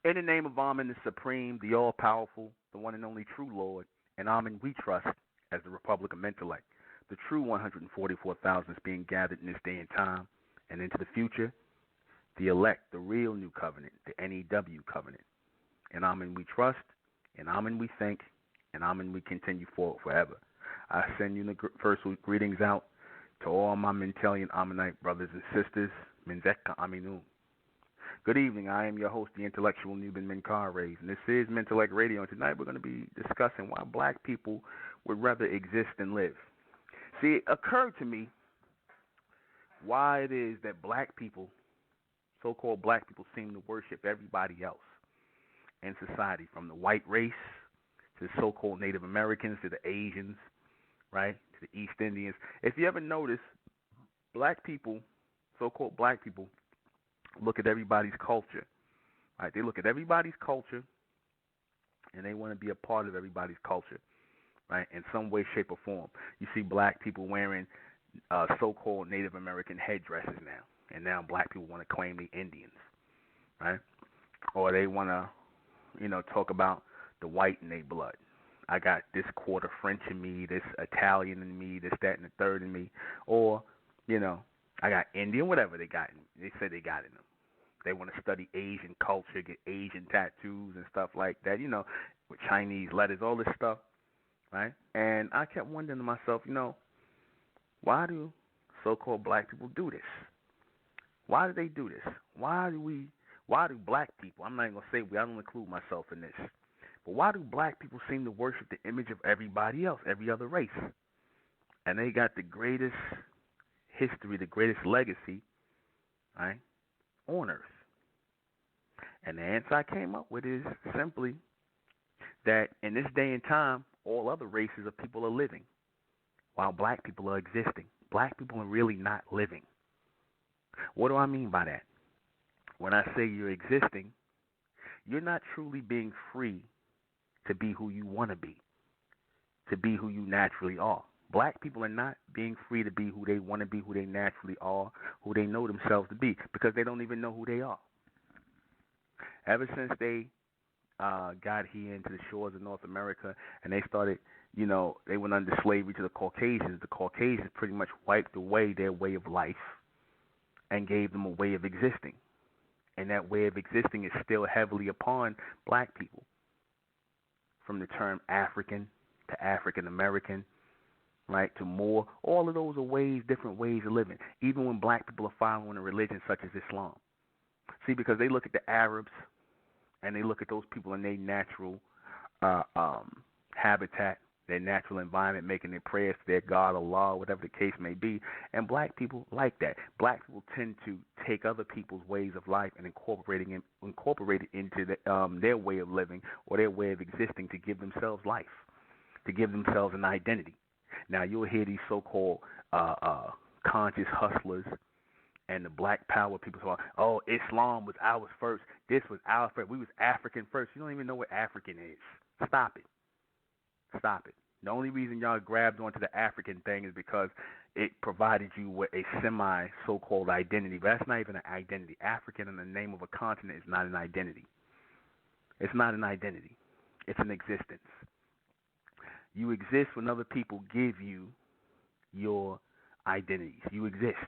In the name of Amen, the Supreme, the All-Powerful, the one and only true Lord, and Amen we trust as the Republic of Mentellect, the true 144,000 is being gathered in this day and time and into the future, the elect, the real new covenant, the NEW covenant. And Amen we trust, and Amen we think, and Amen we continue forward forever. I send you the first greetings out to all my Mentelian Amenite brothers and sisters, Menzeka Aminun. Good evening. I am your host, the intellectual Nuben Menkarayz, and this is Mentellect Radio. And tonight we're going to be discussing why black people would rather exist than live. See, it occurred to me why it is that black people, so-called black people, seem to worship everybody else in society, from the white race to the so-called Native Americans to the Asians, right, to the East Indians. If you ever notice, black people, so-called black people, look at everybody's culture. Right? They look at everybody's culture, and they want to be a part of everybody's culture, right? In some way, shape, or form. You see black people wearing so-called Native American headdresses now, and now black people want to claim the Indians, right? Or they want to, talk about the white in their blood. I got this quarter French in me, this Italian in me, this, that, and the third in me, or, I got Indian, whatever they got. They say they got in them. They want to study Asian culture, get Asian tattoos and stuff like that, with Chinese letters, all this stuff, right? And I kept wondering to myself, why do so-called black people do this? Why do they do this? Why do black people, I'm not even going to say we, I don't include myself in this, but why do black people seem to worship the image of everybody else, every other race? And they got the greatest history, the greatest legacy, right, on earth. And the answer I came up with is simply that in this day and time, all other races of people are living while black people are existing. Black people are really not living. What do I mean by that? When I say you're existing, you're not truly being free to be who you want to be who you naturally are. Black people are not being free to be who they want to be, who they naturally are, who they know themselves to be, because they don't even know who they are. Ever since they got here into the shores of North America and they started, they went under slavery to the Caucasians pretty much wiped away their way of life and gave them a way of existing. And that way of existing is still heavily upon black people. From the term African to African American, right, to more, all of those are ways, different ways of living, even when black people are following a religion such as Islam. See, because they look at the Arabs and they look at those people in their natural habitat, their natural environment, making their prayers to their God, Allah, whatever the case may be, and black people like that. Black people tend to take other people's ways of life and incorporate it into their way of living or their way of existing to give themselves life, to give themselves an identity. Now, you'll hear these so-called conscious hustlers and the black power people talk, oh, Islam was ours first. This was ours first. We was African first. You don't even know what African is. Stop it. Stop it. The only reason y'all grabbed onto the African thing is because it provided you with a semi-so-called identity. But that's not even an identity. African in the name of a continent is not an identity. It's not an identity. It's an existence. You exist when other people give you your identities. You exist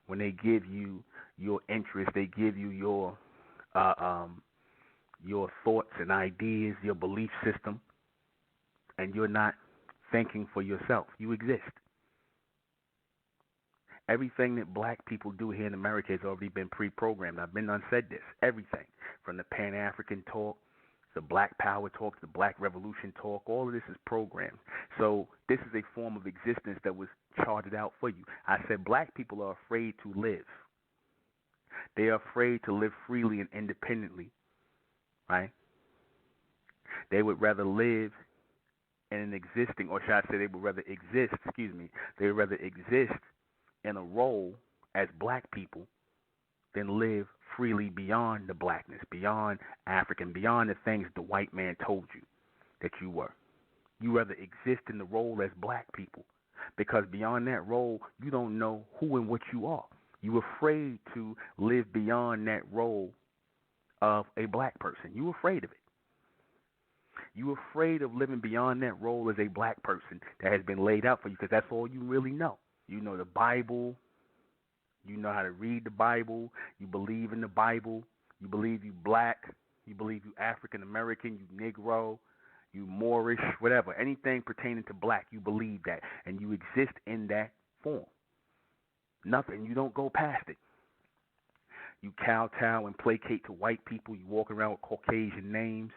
when they give you your interests. They give you your thoughts and ideas, your belief system, and you're not thinking for yourself. You exist. Everything that black people do here in America has already been pre-programmed. I've been unsaid this. Everything, from the Pan-African talk, the black power talk, the black revolution talk, all of this is programmed. So this is a form of existence that was charted out for you. I said black people are afraid to live. They are afraid to live freely and independently, right? They would rather live in an existing, or should I say they would rather exist, they would rather exist in a role as black people than live freely beyond the blackness, beyond African, beyond the things the white man told you that you were. You rather exist in the role as black people, because beyond that role, you don't know who and what you are. You're afraid to live beyond that role of a black person. You're afraid of it. You're afraid of living beyond that role as a black person that has been laid out for you because that's all you really know. You know the Bible. You know how to read the Bible. You believe in the Bible. You believe you black. You believe you African American, you Negro, you Moorish, whatever. Anything pertaining to black, you believe that. And you exist in that form. Nothing. You don't go past it. You kowtow and placate to white people. You walk around with Caucasian names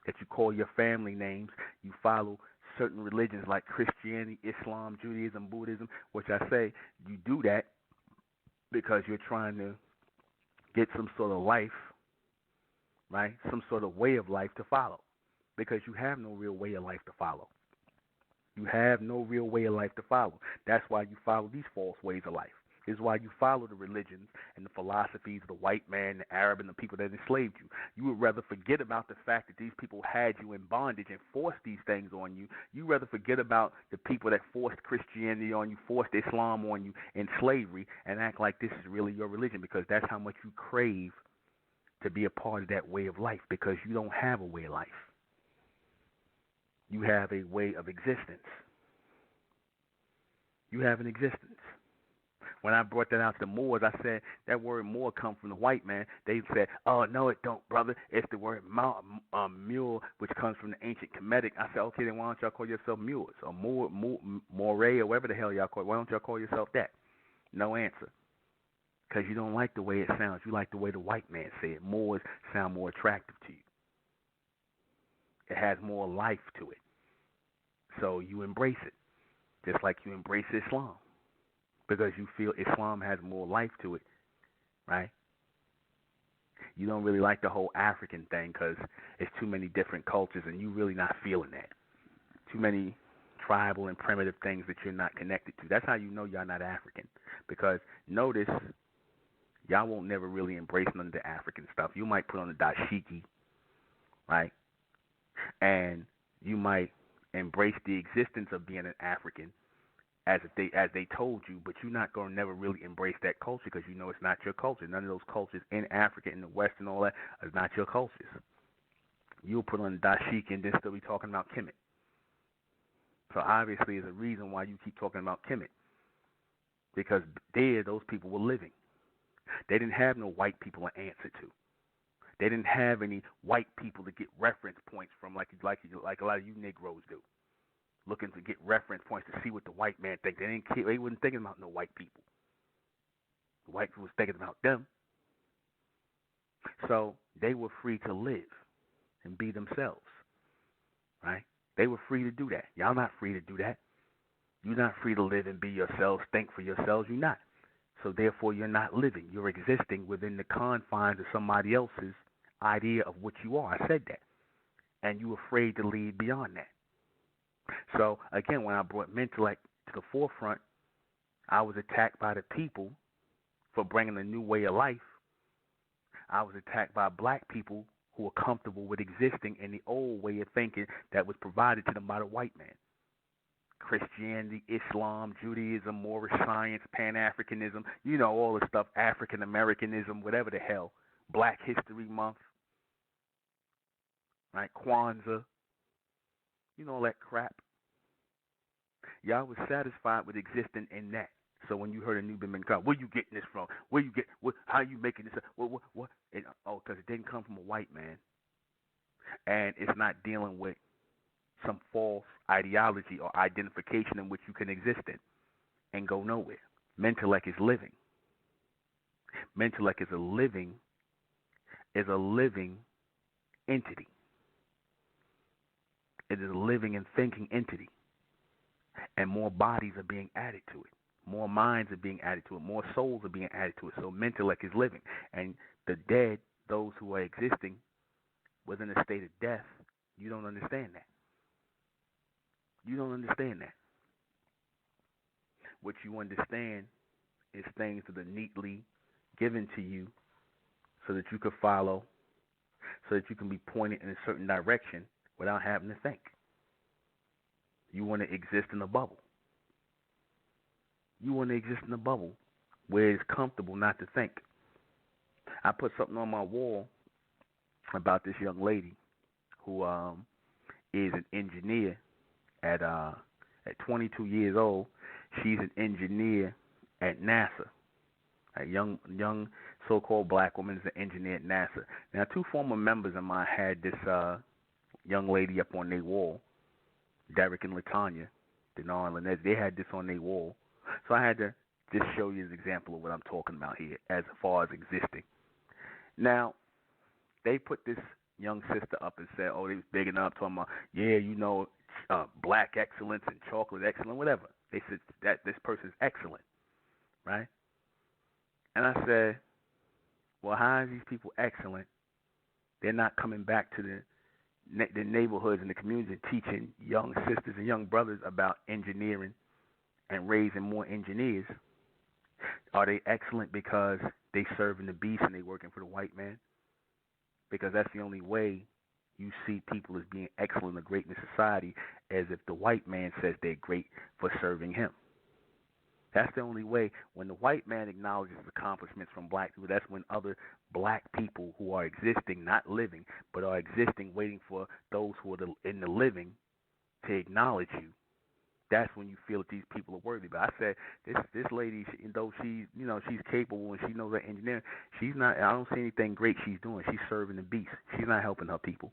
that you call your family names. You follow certain religions like Christianity, Islam, Judaism, Buddhism, which I say you do that because you're trying to get some sort of life, right? Some sort of way of life to follow because you have no real way of life to follow. You have no real way of life to follow. That's why you follow these false ways of life. This is why you follow the religions and the philosophies of the white man, the Arab, and the people that enslaved you. You would rather forget about the fact that these people had you in bondage and forced these things on you. You'd rather forget about the people that forced Christianity on you, forced Islam on you in slavery, and act like this is really your religion because that's how much you crave to be a part of that way of life because you don't have a way of life. You have a way of existence. You have an existence. When I brought that out to the Moors, I said that word Moor comes from the white man. They said, oh, no, it don't, brother. It's the word mule, which comes from the ancient Kemetic. I said, okay, then why don't y'all call yourself mules or Moray or whatever the hell y'all call it? Why don't y'all call yourself that? No answer. Because you don't like the way it sounds. You like the way the white man said it. Moors sound more attractive to you. It has more life to it. So you embrace it, just like you embrace Islam. Because you feel Islam has more life to it, right? You don't really like the whole African thing because it's too many different cultures and you really not feeling that. Too many tribal and primitive things that you're not connected to. That's how you know y'all not African. Because notice, y'all won't never really embrace none of the African stuff. You might put on the dashiki, right? And you might embrace the existence of being an African as they told you, but you're not going to never really embrace that culture because you know it's not your culture. None of those cultures in Africa, in the West and all that is not your cultures. You'll put on dashiki and then still be talking about Kemet. So obviously there's a reason why you keep talking about Kemet. Because there, those people were living. They didn't have no white people to answer to. They didn't have any white people to get reference points from like a lot of you Negroes do. Looking to get reference points to see what the white man thinks. They wasn't thinking about no white people. The white people was thinking about them. So they were free to live and be themselves, right? They were free to do that. Y'all not free to do that. You're not free to live and be yourselves, think for yourselves. You're not. So therefore, you're not living. You're existing within the confines of somebody else's idea of what you are. I said that. And you're afraid to lead beyond that. So, again, when I brought Mentellect to the forefront, I was attacked by the people for bringing a new way of life. I was attacked by black people who were comfortable with existing in the old way of thinking that was provided to them by the white man. Christianity, Islam, Judaism, Moorish science, Pan-Africanism, you know, all the stuff, African-Americanism, whatever the hell, Black History Month, right, Kwanzaa, you know, all that crap. Y'all was satisfied with existing in that. So when you heard a new been come, where you getting this from? How you making this? What? Because it didn't come from a white man. And it's not dealing with some false ideology or identification in which you can exist in and go nowhere. Mentellect is living. Mentellect is a living entity. It is a living and thinking entity. And more bodies are being added to it. More minds are being added to it. More souls are being added to it. So Mentellect is living. And the dead, those who are existing within a state of death, you don't understand that. You don't understand that. What you understand is things that are neatly given to you so that you can follow, so that you can be pointed in a certain direction without having to think. You want to exist in a bubble. You want to exist in a bubble where it's comfortable not to think. I put something on my wall about this young lady who is an engineer at 22 years old. She's an engineer at NASA. A young so-called black woman is an engineer at NASA. Now, two former members of mine had this young lady up on their wall, Derek and Latanya, Denar and Lynette. They had this on their wall. So I had to just show you an example of what I'm talking about here as far as existing. Now, they put this young sister up and said, oh, they was bigging up, talking about, yeah, you know, black excellence and chocolate excellence, whatever. They said that this person's excellent, right? And I said, well, how are these people excellent? They're not coming back to the neighborhoods and the communities and teaching young sisters and young brothers about engineering and raising more engineers. Are they excellent because they serving the beast and they working for the white man? Because that's the only way you see people as being excellent or great in society, as if the white man says they're great for serving him. That's the only way. When the white man acknowledges accomplishments from black people, that's when other black people who are existing, not living, but are existing, waiting for those who are in the living to acknowledge you. That's when you feel that these people are worthy. But I said, this lady, though she's capable and she knows her engineering, she's not. I don't see anything great she's doing. She's serving the beast. She's not helping her people.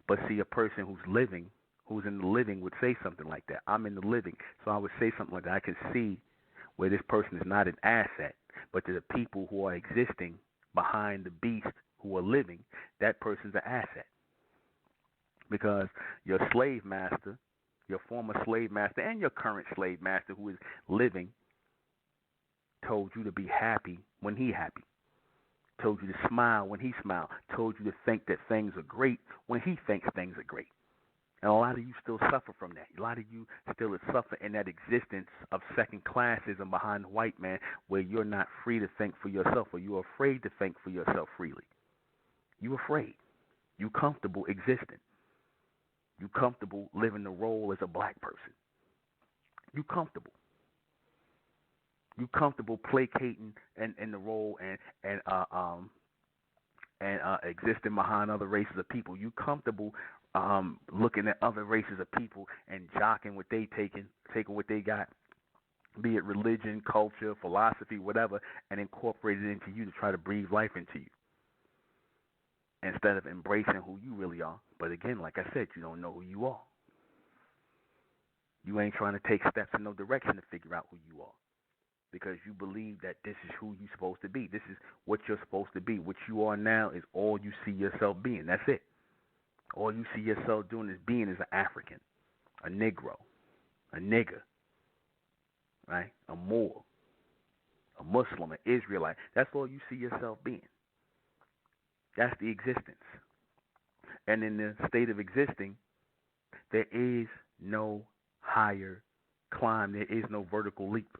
But see, a person who's living, who's in the living, would say something like that. I'm in the living, so I would say something like that. I can see where this person is not an asset, but to the people who are existing behind the beast who are living, that person's an asset. Because your slave master, your former slave master, and your current slave master who is living, told you to be happy when he happy, told you to smile when he smiled, told you to think that things are great when he thinks things are great. And a lot of you still suffer from that. A lot of you still suffer in that existence of second classism behind the white man, where you're not free to think for yourself, or you're afraid to think for yourself freely. You're afraid. You're comfortable existing. You're comfortable living the role as a black person. You're comfortable. You're comfortable placating in the role and existing behind other races of people. You're comfortable looking at other races of people and jocking what they taking what they got, be it religion, culture, philosophy, whatever, and incorporate it into you to try to breathe life into you, instead of embracing who you really are. But again, like I said, you don't know who you are. You ain't trying to take steps in no direction to figure out who you are, because you believe that this is who you're supposed to be. This is what you're supposed to be. What you are now is all you see yourself being. That's it. All you see yourself doing is being as an African, a Negro, a nigger, right? A Moor, a Muslim, an Israelite. That's all you see yourself being. That's the existence. And in the state of existing, there is no higher climb. There is no vertical leap.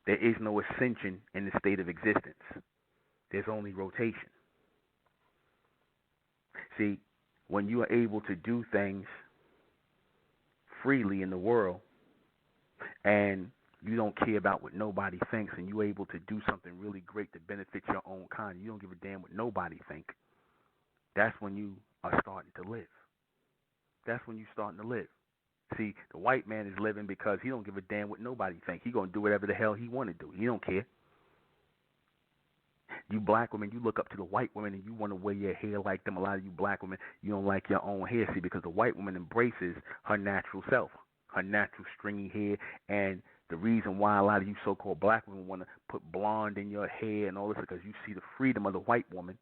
There is no ascension in the state of existence. There's only rotation. See, when you are able to do things freely in the world, and you don't care about what nobody thinks, and you're able to do something really great to benefit your own kind, you don't give a damn what nobody think, that's when you are starting to live. That's when you're starting to live. See, the white man is living because he don't give a damn what nobody think. He going to do whatever the hell he want to do. He don't care. You black women, you look up to the white women and you want to wear your hair like them. A lot of you black women, you don't like your own hair. See, because the white woman embraces her natural self, her natural stringy hair. And the reason why a lot of you so-called black women want to put blonde in your hair and all this is because you see the freedom of the white woman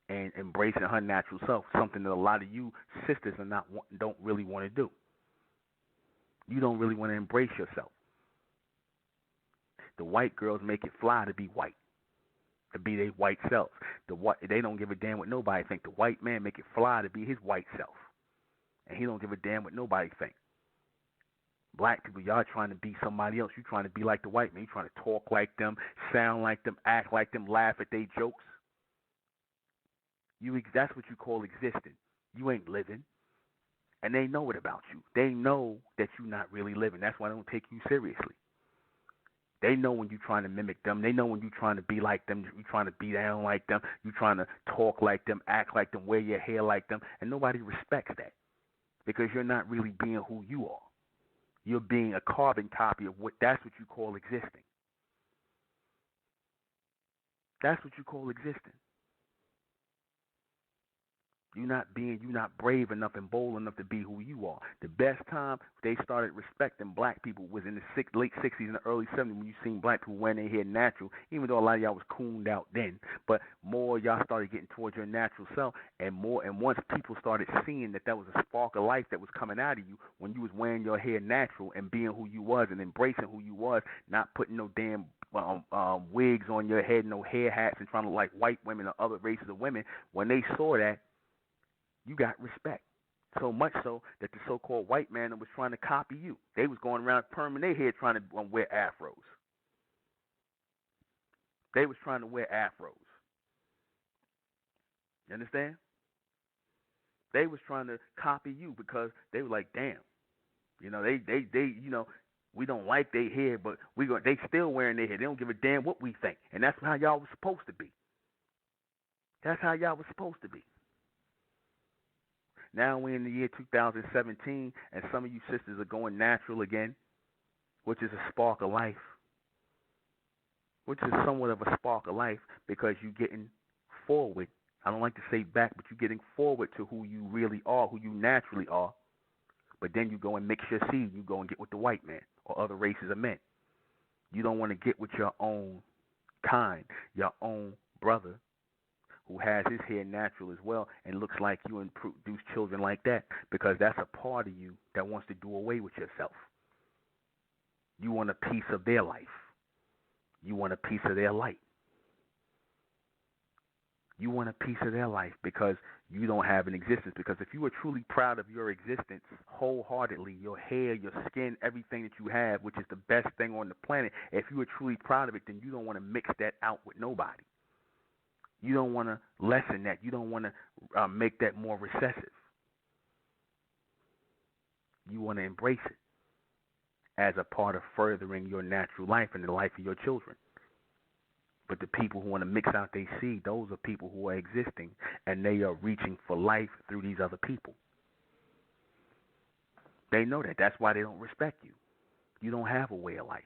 and embracing her natural self, something that a lot of you sisters don't really want to do. You don't really want to embrace yourself. The white girls make it fly to be white, to be their white self. They don't give a damn what nobody think. The white man make it fly to be his white self, and he don't give a damn what nobody think. Black people, y'all trying to be somebody else. You trying to be like the white man. You trying to talk like them, sound like them, act like them, laugh at their jokes. That's what you call existing. You ain't living. And they know it about you. They know that you're not really living. That's why they don't take you seriously. They know when you're trying to mimic them. They know when you're trying to be like them. You're trying to be down like them. You're trying to talk like them, act like them, wear your hair like them. And nobody respects that because you're not really being who you are. You're being a carbon copy of that's what you call existing. That's what you call existing. You're not brave enough and bold enough to be who you are. The best time they started respecting black people was in the late 60s and the early 70s when you seen black people wearing their hair natural, even though a lot of y'all was cooned out then. But more y'all started getting towards your natural self, and once people started seeing that was a spark of life that was coming out of you when you was wearing your hair natural and being who you was and embracing who you was, not putting no damn wigs on your head, no hair hats, and trying to look like white women or other races of women, when they saw that, you got respect. So much so that the so-called white man was trying to copy you. They was going around perming their head trying to wear afros. They was trying to wear afros. You understand? They was trying to copy you because they were like, damn, they we don't like their hair, but they still wearing their hair. They don't give a damn what we think. And that's how y'all was supposed to be. That's how y'all was supposed to be. Now we're in the year 2017, and some of you sisters are going natural again, which is a spark of life. Which is somewhat of a spark of life because you're getting forward. I don't like to say back, but you're getting forward to who you really are, who you naturally are. But then you go and mix your seed. You go and get with the white man or other races of men. You don't want to get with your own kind, your own brother, who has his hair natural as well and looks like you and produce children like that, because that's a part of you that wants to do away with yourself. You want a piece of their life. You want a piece of their light. You want a piece of their life because you don't have an existence. Because if you are truly proud of your existence wholeheartedly, your hair, your skin, everything that you have, which is the best thing on the planet, if you are truly proud of it, then you don't want to mix that out with nobody. You don't want to lessen that. You don't want to make that more recessive. You want to embrace it as a part of furthering your natural life and the life of your children. But the people who want to mix out their seed, those are people who are existing, and they are reaching for life through these other people. They know that. That's why they don't respect you. You don't have a way of life.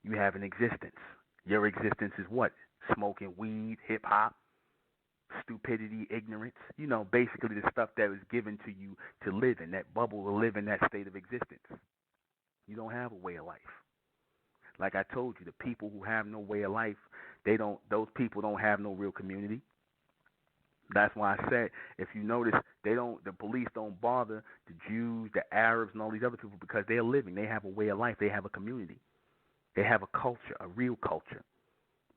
You have an existence. Your existence is what? Smoking weed, hip-hop, stupidity, ignorance. Basically the stuff that was given to you to live in, that bubble, to live in that state of existence. You don't have a way of life. Like I told you, the people who have no way of life, those people don't have no real community. That's why I said, if you notice, the police don't bother the Jews, the Arabs, and all these other people because they're living. They have a way of life. They have a community. They have a culture, a real culture.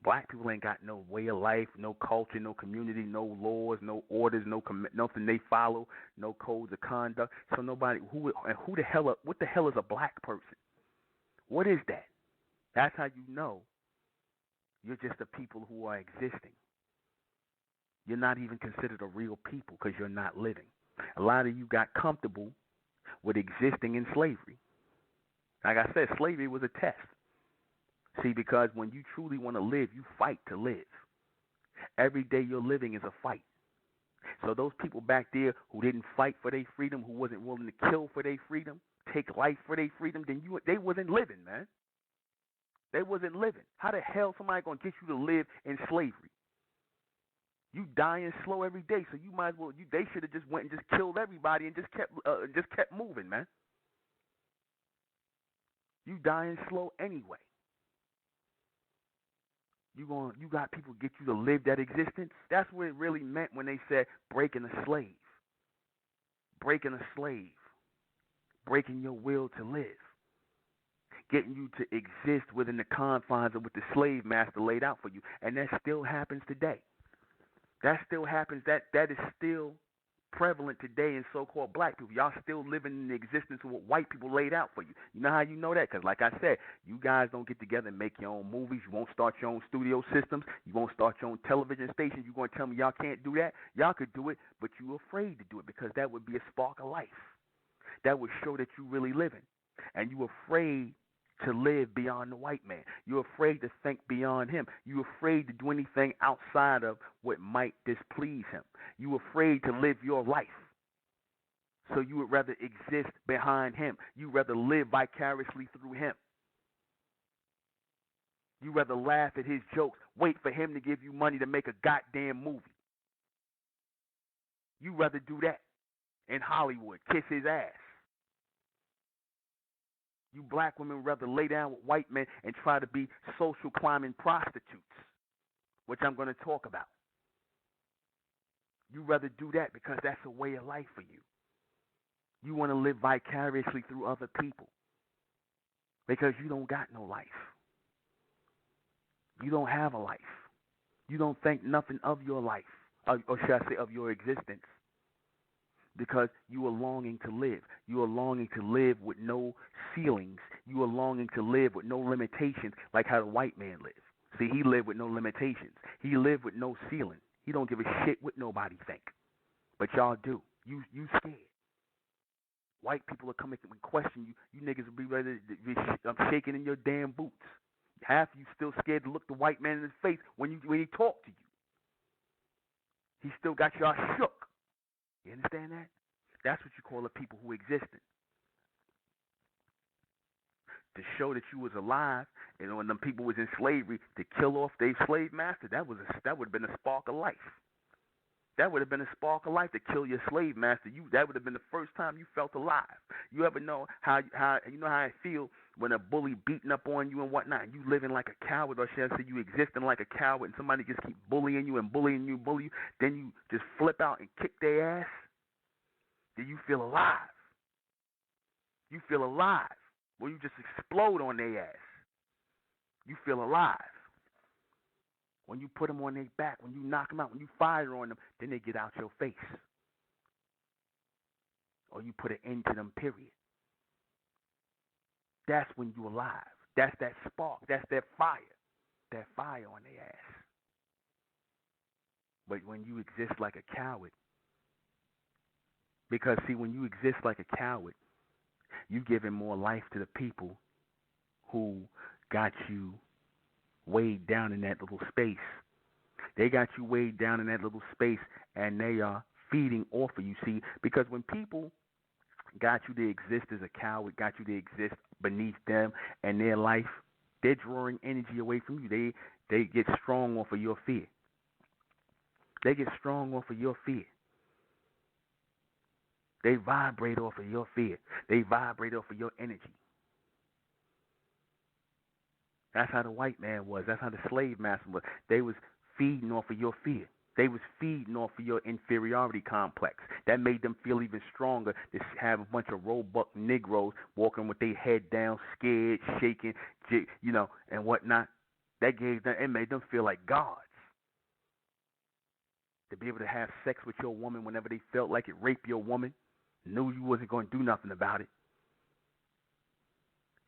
Black people ain't got no way of life, no culture, no community, no laws, no orders, nothing they follow, no codes of conduct. So nobody, what the hell is a black person? What is that? That's how you know you're just the people who are existing. You're not even considered a real people because you're not living. A lot of you got comfortable with existing in slavery. Like I said, slavery was a test. See, because when you truly want to live, you fight to live. Every day you're living is a fight. So those people back there who didn't fight for their freedom, who wasn't willing to kill for their freedom, take life for their freedom, then they wasn't living, man. They wasn't living. How the hell somebody going to get you to live in slavery? You dying slow every day, so you might as well. They should have just went and just killed everybody and just kept moving, man. You dying slow anyway. You got people get you to live that existence. That's what it really meant when they said breaking a slave. Breaking a slave. Breaking your will to live. Getting you to exist within the confines of what the slave master laid out for you. And that still happens today. That still happens. That is still prevalent today in so-called black people. Y'all still living in the existence of what white people laid out for you. You know how you know that? Because like I said, you guys don't get together and make your own movies. You won't start your own studio systems. You won't start your own television stations. You're going to tell me y'all can't do that? Y'all could do it, but you're afraid to do it because that would be a spark of life. That would show that you're really living. And you're afraid to live beyond the white man. You're afraid to think beyond him. You're afraid to do anything outside of what might displease him. You're afraid to live your life. So you would rather exist behind him. You'd rather live vicariously through him. You'd rather laugh at his jokes, wait for him to give you money to make a goddamn movie. You'd rather do that in Hollywood, kiss his ass. You black women rather lay down with white men and try to be social climbing prostitutes, which I'm going to talk about. You rather do that because that's a way of life for you. You want to live vicariously through other people because you don't got no life. You don't have a life. You don't think nothing of your life, or should I say of your existence, because you are longing to live. You are longing to live with no ceilings. You are longing to live with no limitations like how the white man lives. See, he lived with no limitations. He lived with no ceiling. He don't give a shit what nobody think. But y'all do. You scared. White people are coming and question you. You niggas will be ready to be shaking in your damn boots. Half of you still scared to look the white man in his face when he talk to you. He still got y'all shook. You understand that? That's what you call the people who existed. To show that you was alive, and when them people was in slavery, to kill off their slave master, that would have been a spark of life. That would have been a spark of life to kill your slave master. That would have been the first time you felt alive. You ever know how you know how it feels when a bully beating up on you and whatnot? You living like a coward, or should I say you existing like a coward, and somebody just keep bullying you and bullying you, then you just flip out and kick their ass. Then you feel alive. You feel alive. Well, you just explode on their ass. You feel alive. When you put them on their back, when you knock them out, when you fire on them, then they get out your face. Or you put an end to them, period. That's when you alive. That's that spark. That's that fire. That fire on their ass. But when you exist like a coward, because see, when you exist like a coward, you giving more life to the people who got you weighed down in that little space. They got you weighed down in that little space, and they are feeding off of you. See, because when people got you to exist as a coward, got you to exist beneath them and their life, they're drawing energy away from you. They get strong off of your fear. They get strong off of your fear. They vibrate off of your fear. They vibrate off of your energy. That's how the white man was. That's how the slave master was. They was feeding off of your fear. They was feeding off of your inferiority complex. That made them feel even stronger to have a bunch of robust Negroes walking with their head down, scared, shaking, and whatnot. It made them feel like gods. To be able to have sex with your woman whenever they felt like it, rape your woman, knew you wasn't going to do nothing about it.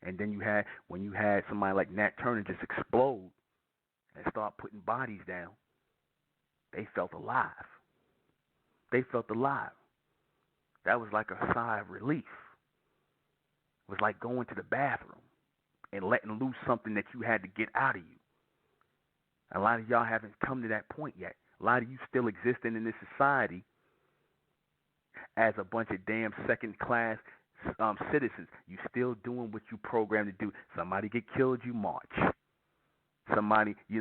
And then when you had somebody like Nat Turner just explode and start putting bodies down, they felt alive. They felt alive. That was like a sigh of relief. It was like going to the bathroom and letting loose something that you had to get out of you. A lot of y'all haven't come to that point yet. A lot of you still existing in this society as a bunch of damn second-class citizens. You still doing what you programmed to do. Somebody get killed, you march. Somebody, you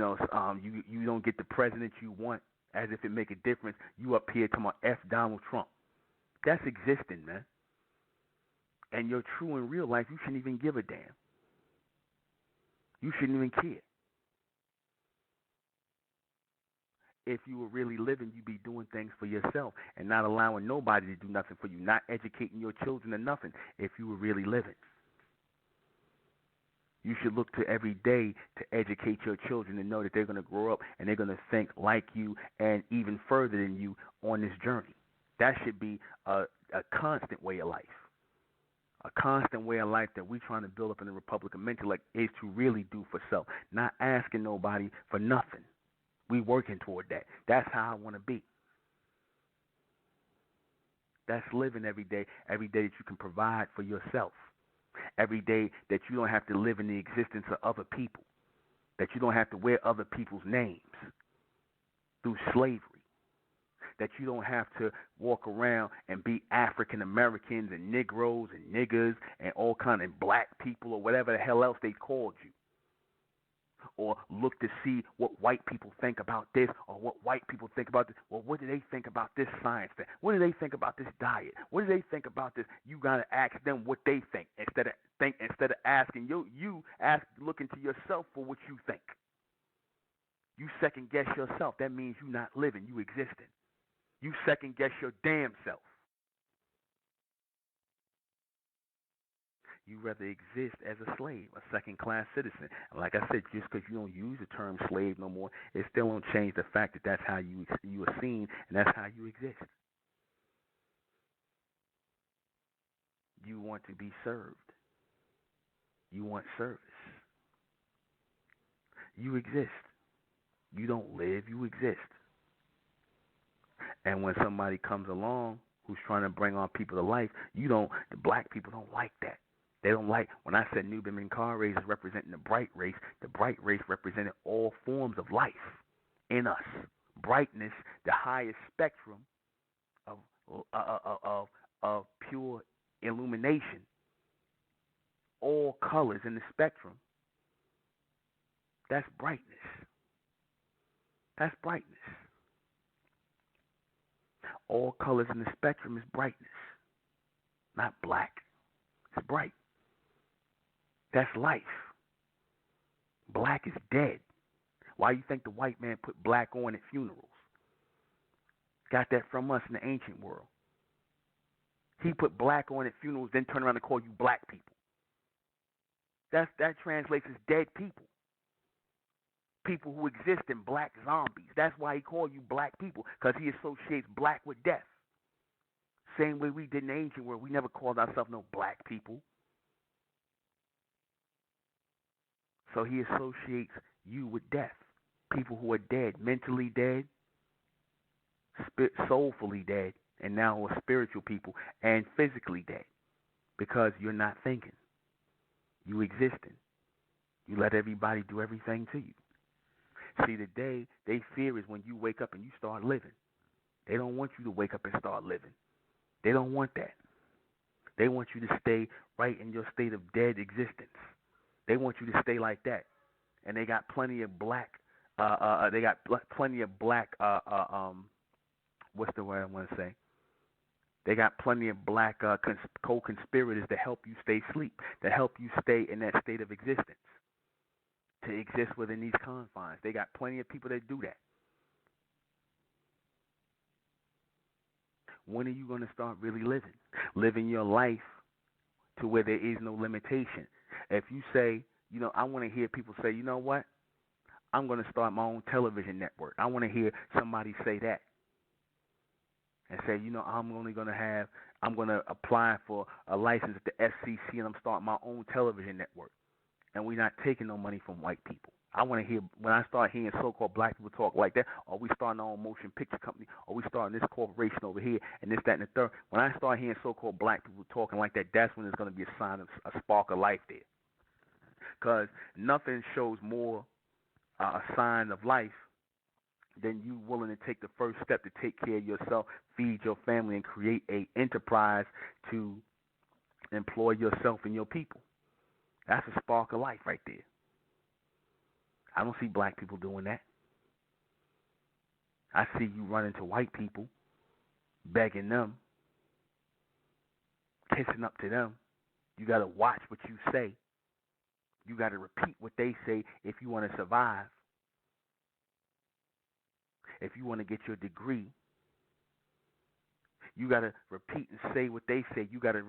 don't get the president you want, as if it make a difference. You up here talking about F Donald Trump. That's existing, man. And you're true in real life, you shouldn't even give a damn. You shouldn't even care. If you were really living, you'd be doing things for yourself and not allowing nobody to do nothing for you, not educating your children or nothing if you were really living. You should look to every day to educate your children and know that they're going to grow up and they're going to think like you and even further than you on this journey. That should be a constant way of life. A constant way of life that we're trying to build up in the Republic of Mental is to really do for self, not asking nobody for nothing. We working toward that. That's how I want to be. That's living every day that you can provide for yourself. Every day that you don't have to live in the existence of other people, that you don't have to wear other people's names through slavery, that you don't have to walk around and be African Americans and Negroes and niggers and all kind of black people or whatever the hell else they called you. Or look to see what white people think about this or what white people think about this. Well, what do they think about this science thing? What do they think about this diet? What do they think about this? You gotta ask them what they think instead of asking look into yourself for what you think. You second guess yourself. That means you're not living, you existing. You second guess your damn self. You rather exist as a slave, a second-class citizen. And like I said, just because you don't use the term slave no more, it still don't change the fact that that's how you are seen and that's how you exist. You want to be served. You want service. You exist. You don't live, you exist. And when somebody comes along who's trying to bring on people to life, the black people don't like that. They don't like, when I said ᴘᴏᴜʟᴅᴅ is representing the bright race represented all forms of life in us. Brightness, the highest spectrum of pure illumination. All colors in the spectrum. That's brightness. That's brightness. All colors in the spectrum is brightness. Not black. It's bright. That's life. Black is dead. Why you think the white man put black on at funerals? Got that from us in the ancient world. He put black on at funerals, then turn around and call you black people. That translates as dead people. People who exist in black zombies. That's why he called you black people, because he associates black with death. Same way we did in the ancient world. We never called ourselves no black people. So he associates you with death. People who are dead, mentally dead, soulfully dead, and now are spiritual people, and physically dead, because you're not thinking. You existing. You let everybody do everything to you. See, the day they fear is when you wake up and you start living. They don't want you to wake up and start living. They don't want that. They want you to stay right in your state of dead existence. They want you to stay like that. And they got plenty of black, what's the word I want to say? They got plenty of black co-conspirators to help you stay asleep, to help you stay in that state of existence, to exist within these confines. They got plenty of people that do that. When are you going to start really living? Living your life to where there is no limitation. If you say, I want to hear people say, you know what? I'm going to start my own television network. I want to hear somebody say that. And say, I'm going to apply for a license at the FCC and I'm starting my own television network. And we're not taking no money from white people. I want to hear, when I start hearing so-called black people talk like that, or we starting our own motion picture company, or we starting this corporation over here, and this, that, and the third. When I start hearing so-called black people talking like that, that's when there's going to be a sign of a spark of life there. Because nothing shows more a sign of life than you willing to take the first step to take care of yourself, feed your family, and create a enterprise to employ yourself and your people. That's a spark of life right there. I don't see black people doing that. I see you running to white people, begging them, kissing up to them. You got to watch what you say. You got to repeat what they say if you want to survive. If you want to get your degree, you got to repeat and say what they say. You got to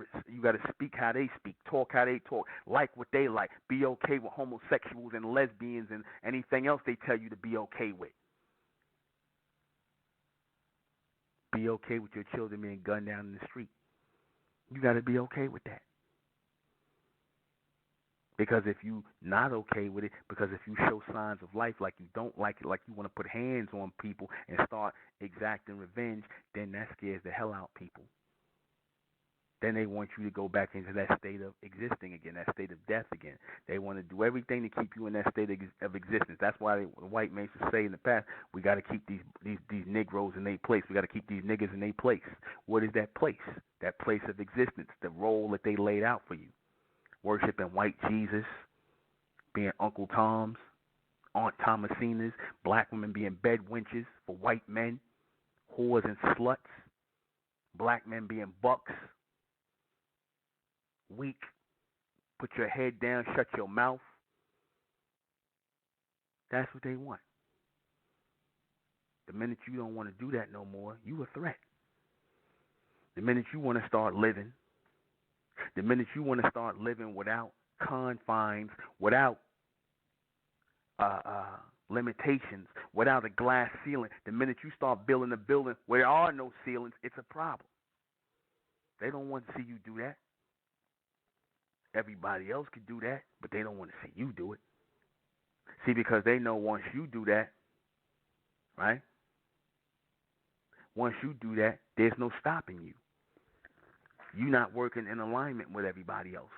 speak how they speak, talk how they talk, like what they like, be okay with homosexuals and lesbians and anything else they tell you to be okay with. Be okay with your children being gunned down in the street. You got to be okay with that. Because if you not okay with it, because if you show signs of life like you don't like it, like you want to put hands on people and start exacting revenge, then that scares the hell out of people. then they want you to go back into that state of existing again, that state of death again. They want to do everything to keep you in that state of existence. That's why the white man should say in the past, we got to keep these Negroes in their place. We got to keep these niggas in their place. What is that place? That place of existence, the role that they laid out for you. Worshiping white Jesus, being Uncle Toms, Aunt Thomasinas, black women being bed wenches for white men, whores and sluts, black men being bucks, weak, put your head down, shut your mouth. That's what they want. The minute you don't want to do that no more, you a threat. The minute you want to start living, the minute you want to start living without confines, without limitations, without a glass ceiling, the minute you start building a building where there are no ceilings, it's a problem. They don't want to see you do that. Everybody else could do that, but they don't want to see you do it. See, because they know once you do that, right? Once you do that, there's no stopping you. You're not working in alignment with everybody else.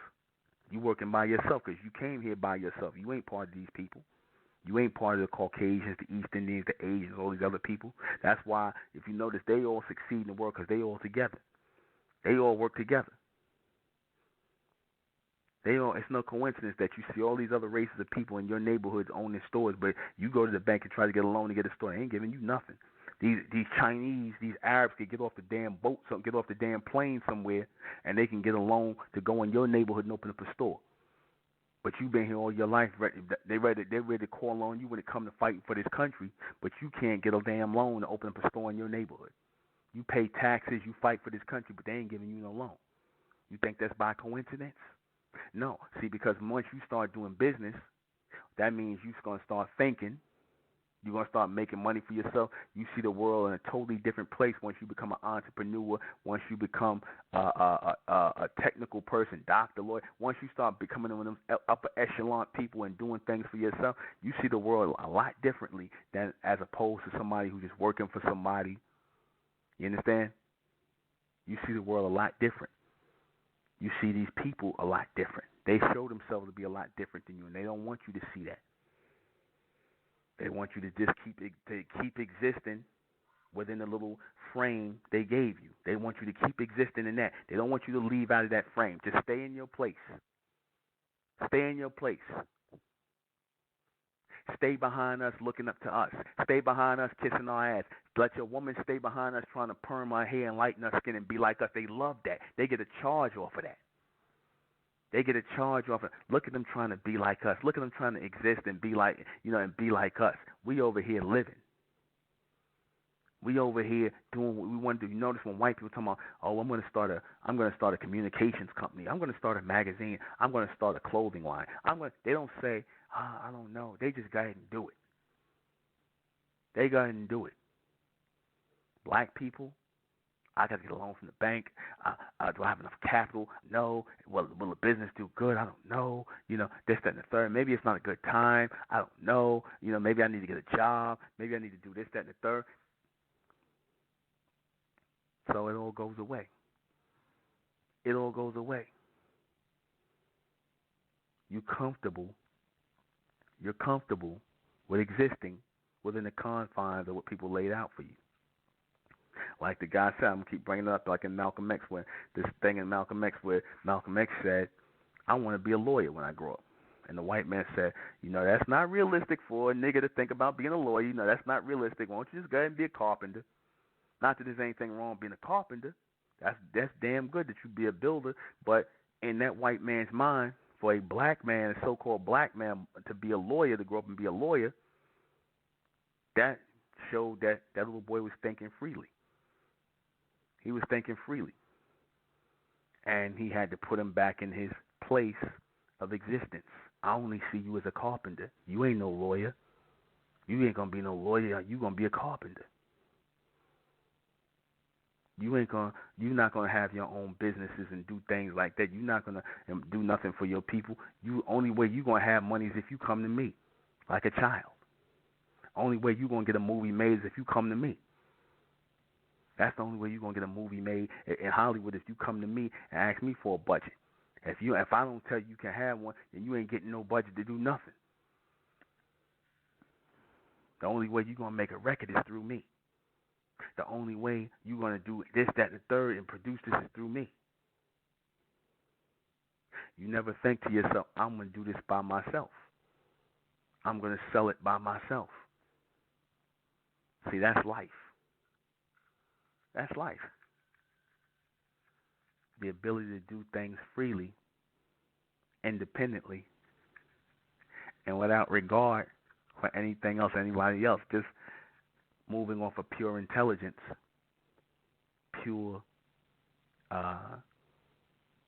You're working by yourself because you came here by yourself. You ain't part of these people. You ain't part of the Caucasians, the East Indians, the Asians, all these other people. That's why, if you notice, they all succeed in the world because they all together. They all work together. It's no coincidence that you see all these other races of people in your neighborhoods owning stores, but you go to the bank and try to get a loan to get a store. They ain't giving you nothing. These Chinese, these Arabs can get off the damn boat, get off the damn plane somewhere, and they can get a loan to go in your neighborhood and open up a store. But you've been here all your life. They're ready to call on you when it comes to fighting for this country, but you can't get a damn loan to open up a store in your neighborhood. You pay taxes, you fight for this country, but they ain't giving you no loan. You think that's by coincidence? No. See, because once you start doing business, that means you're going to start thinking. You're going to start making money for yourself. You see the world in a totally different place once you become an entrepreneur, once you become a technical person, doctor, lawyer. Once you start becoming one of them upper echelon people and doing things for yourself, you see the world a lot differently than as opposed to somebody who's just working for somebody. You understand? You see the world a lot different. You see these people a lot different. They show themselves to be a lot different than you, and they don't want you to see that. They want you to just keep existing within the little frame they gave you. They want you to keep existing in that. They don't want you to leave out of that frame. Just stay in your place. Stay in your place. Stay behind us looking up to us. Stay behind us kissing our ass. Let your woman stay behind us trying to perm our hair and lighten our skin and be like us. They love that. They get a charge off of that. They get a charge off of it. Look at them trying to be like us. Look at them trying to exist and be like, and be like us. We over here living. We over here doing what we want to do. You notice when white people talking about, oh, I'm going to start a communications company. I'm going to start a magazine. I'm going to start a clothing line. They don't say, I don't know. They just go ahead and do it. They go ahead and do it. Black people, I got to get a loan from the bank. Do I have enough capital? No. Will the business do good? I don't know. This, that, and the third. Maybe it's not a good time. I don't know. Maybe I need to get a job. Maybe I need to do this, that, and the third. So it all goes away. It all goes away. You're comfortable with existing within the confines of what people laid out for you. Like the guy said, I'm going to keep bringing it up, like in Malcolm X, where this thing in Malcolm X where Malcolm X said, I want to be a lawyer when I grow up. And the white man said, that's not realistic for a nigga to think about being a lawyer. That's not realistic. Why don't you just go ahead and be a carpenter? Not that there's anything wrong with being a carpenter. That's damn good that you be a builder. But in that white man's mind, for a black man, a so-called black man, to be a lawyer, to grow up and be a lawyer, that showed that little boy was thinking freely. He was thinking freely. And he had to put him back in his place of existence. I only see you as a carpenter. You ain't no lawyer. You ain't going to be no lawyer. You going to be a carpenter. You're not going to have your own businesses and do things like that. You're not going to do nothing for your people. Only way you're going to have money is if you come to me, like a child. Only way you're going to get a movie made is if you come to me. That's the only way you're gonna get a movie made in Hollywood, if you come to me and ask me for a budget. If I don't tell you you can have one, then you ain't getting no budget to do nothing. The only way you're gonna make a record is through me. The only way you're gonna do this, that, and the third and produce this is through me. You never think to yourself, I'm gonna do this by myself. I'm gonna sell it by myself. See, that's life. That's life. The ability to do things freely, independently, and without regard for anything else, anybody else, just moving off of pure intelligence, pure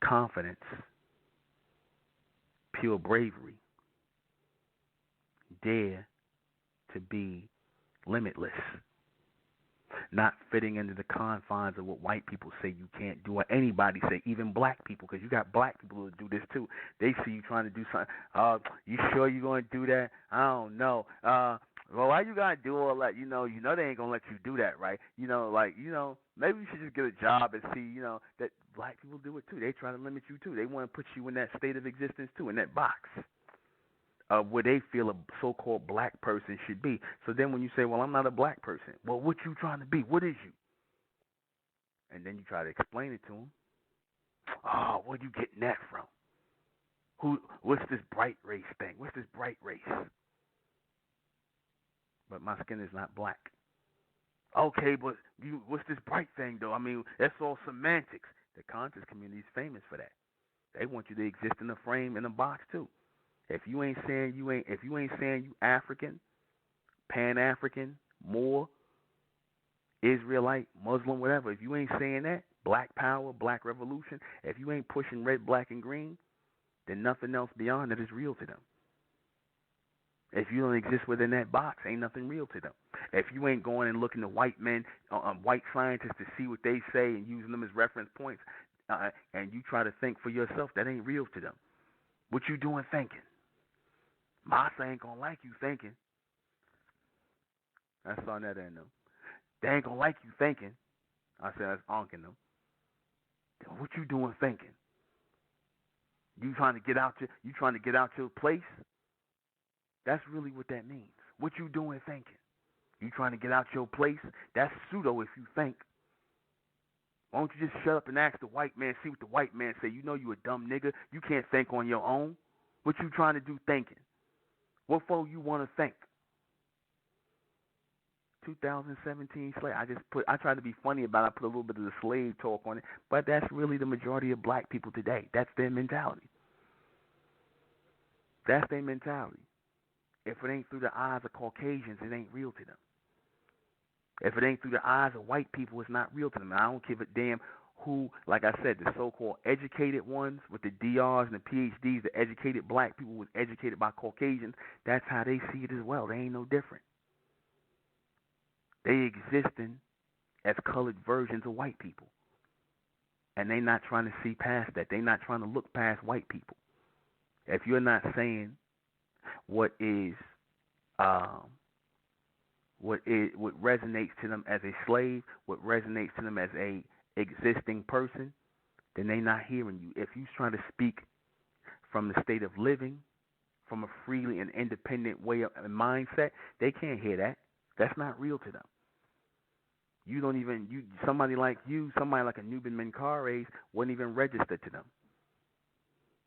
confidence, pure bravery, dare to be limitless, not fitting into the confines of what white people say you can't do, or anybody say, even black people, because you got black people who do this too. They see you trying to do something. You sure you're going to do that? I don't know. Well, why you got to do all that? You know they ain't going to let you do that, right? Maybe you should just get a job and see, that black people do it too. They try to limit you too. They want to put you in that state of existence too, in that box where they feel a so-called black person should be. So then when you say, well, I'm not a black person, well, what you trying to be? What is you? And then you try to explain it to them. Oh, where you getting that from? What's this bright race thing? What's this bright race? But my skin is not black. Okay, but what's this bright thing, though? I mean, that's all semantics. The conscious community is famous for that. They want you to exist in a frame, in a box, too. If you ain't saying you African, Pan-African, Moor, Israelite, Muslim, whatever, if you ain't saying that, black power, black revolution, if you ain't pushing red, black, and green, then nothing else beyond that is real to them. If you don't exist within that box, ain't nothing real to them. If you ain't going and looking to white men, white scientists to see what they say and using them as reference points, and you try to think for yourself, that ain't real to them. What you doing thinking? Masa ain't gonna like you thinking. That's ᴨᴇᴜ in them. They ain't gonna like you thinking. I said that's Ankh in them. What you doing thinking? You trying to get out your place? That's really what that means. What you doing thinking? You trying to get out your place? That's pseudo if you think. Why don't you just shut up and ask the white man, see what the white man say? You know you a dumb nigga. You can't think on your own. What you trying to do thinking? What for you want to think? 2017 slave. I tried to be funny about it. I put a little bit of the slave talk on it, but that's really the majority of black people today. That's their mentality. That's their mentality. If it ain't through the eyes of Caucasians, it ain't real to them. If it ain't through the eyes of white people, it's not real to them. And I don't give a damn who, like I said, the so-called educated ones with the DRs and the PhDs, the educated black people was educated by Caucasians, that's how they see it as well. They ain't no different. They existing as colored versions of white people. And they not trying to see past that. They not trying to look past white people. If you're not saying what resonates to them as a slave, what resonates to them as a existing person, then they not hearing you. If you're trying to speak from the state of living, from a freely and independent way of mindset, they can't hear that. That's not real to them. Somebody like a ᴟᴜᴜ ᴅᴜ wouldn't even register to them.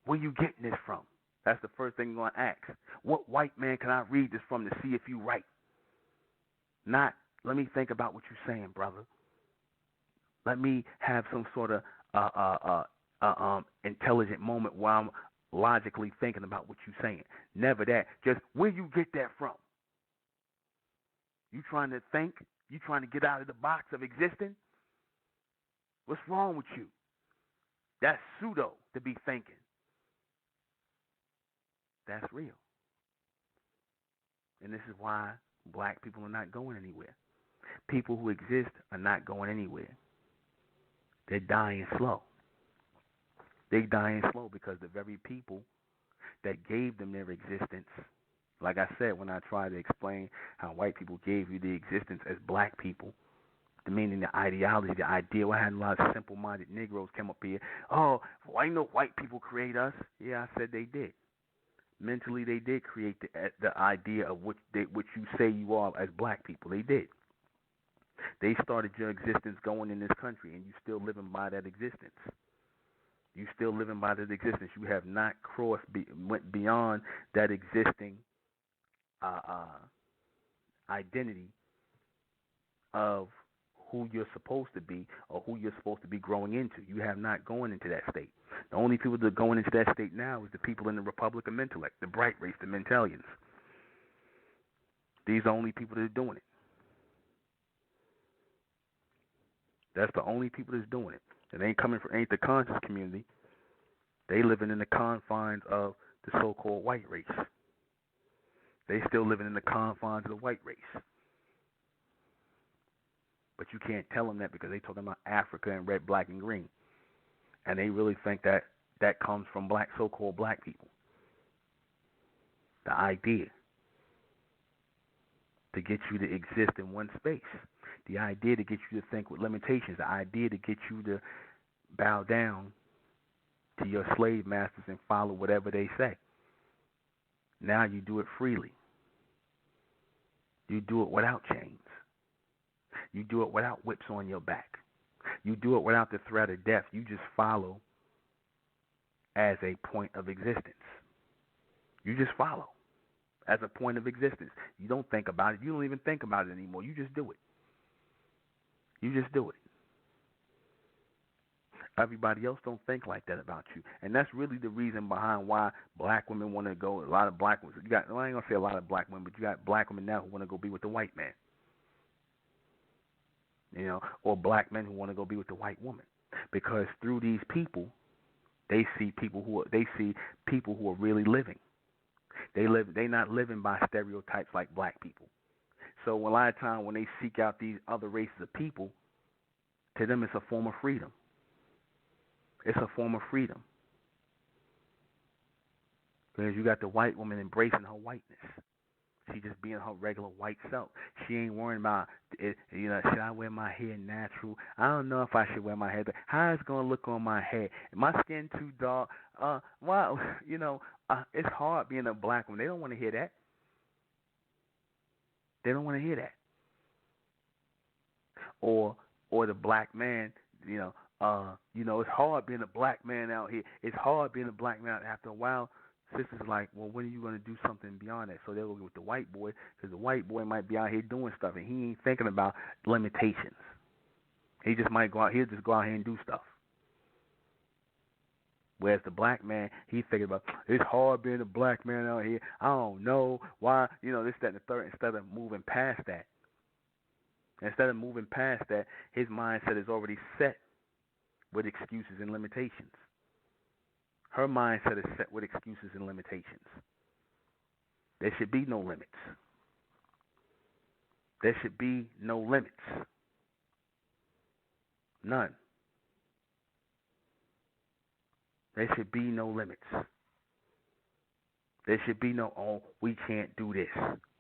Where you getting this from? That's the first thing you're going to ask. What white man can I read this from to see if you right? Not, let me think about what you're saying, brother. Let me have some sort of intelligent moment where I'm logically thinking about what you're saying. Never that. Just, where you get that from? You trying to think? You trying to get out of the box of existing? What's wrong with you? That's pseudo to be thinking. That's real. And this is why black people are not going anywhere. People who exist are not going anywhere. They're dying slow. They're dying slow because the very people that gave them their existence, like I said when I tried to explain how white people gave you the existence as black people, meaning the ideology, the idea. I had a lot of simple-minded Negroes come up here. Oh, well, I know white people create us. Yeah, I said they did. Mentally, they did create the idea of what you say you are as black people. They did. They started your existence going in this country, and you still living by that existence. You still living by that existence. You have not went beyond that existing identity of who you're supposed to be or who you're supposed to be growing into. You have not gone into that state. The only people that are going into that state now is the people in the Republic of Intellect, the bright race, the Mentalians. These are the only people that are doing it. That's the only people that's doing it. It ain't the conscious community. They living in the confines of the so-called white race. They still living in the confines of the white race. But you can't tell them that because they talking about Africa and red, black, and green. And they really think that comes from so-called black people. The idea to get you to exist in one space. The idea to get you to think with limitations. The idea to get you to bow down to your slave masters and follow whatever they say. Now you do it freely. You do it without chains. You do it without whips on your back. You do it without the threat of death. You just follow as a point of existence. You just follow as a point of existence. You don't think about it. You don't even think about it anymore. You just do it. You just do it. Everybody else don't think like that about you. And that's really the reason behind why black women want to go, a lot of black women, I ain't going to say a lot of black women, but you got black women now who want to go be with the white man. Or black men who want to go be with the white woman. Because through these people, they see people who are really living. They're not living by stereotypes like black people. So a lot of time when they seek out these other races of people, to them it's a form of freedom. It's a form of freedom. Because you got the white woman embracing her whiteness. She just being her regular white self. She ain't worrying about, should I wear my hair natural? I don't know if I should wear my hair. How it's going to look on my head? My skin too dark? It's hard being a black woman. They don't want to hear that. They don't want to hear that. Or the black man, it's hard being a black man out here. It's hard being a black man. After a while, sisters like, well, when are you going to do something beyond that? So they'll go with the white boy, because the white boy might be out here doing stuff, and he ain't thinking about limitations. He just might go out here, just go out here and do stuff. Whereas the black man, he thinking about, it's hard being a black man out here. I don't know why, this, that, and the third. Instead of moving past that, his mindset is already set with excuses and limitations. Her mindset is set with excuses and limitations. There should be no limits. There should be no limits. None. There should be no limits. There should be no, oh, we can't do this.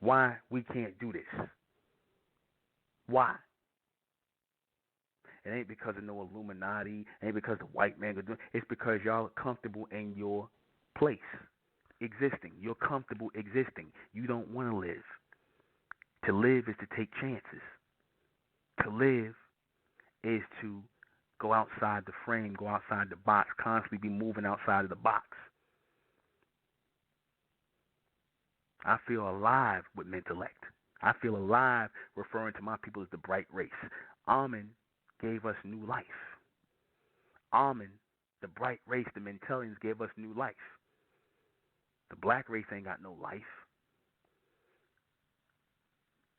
Why we can't do this? Why? It ain't because of no Illuminati. It ain't because the white man could do it. It's because y'all are comfortable in your place, existing. You're comfortable existing. You don't want to live. To live is to take chances. To live is to go outside the frame, go outside the box, constantly be moving outside of the box. I feel alive with Mentellect. I feel alive referring to my people as the bright race. Amen gave us new life. Amen, the bright race, the Mentalians gave us new life. The black race ain't got no life.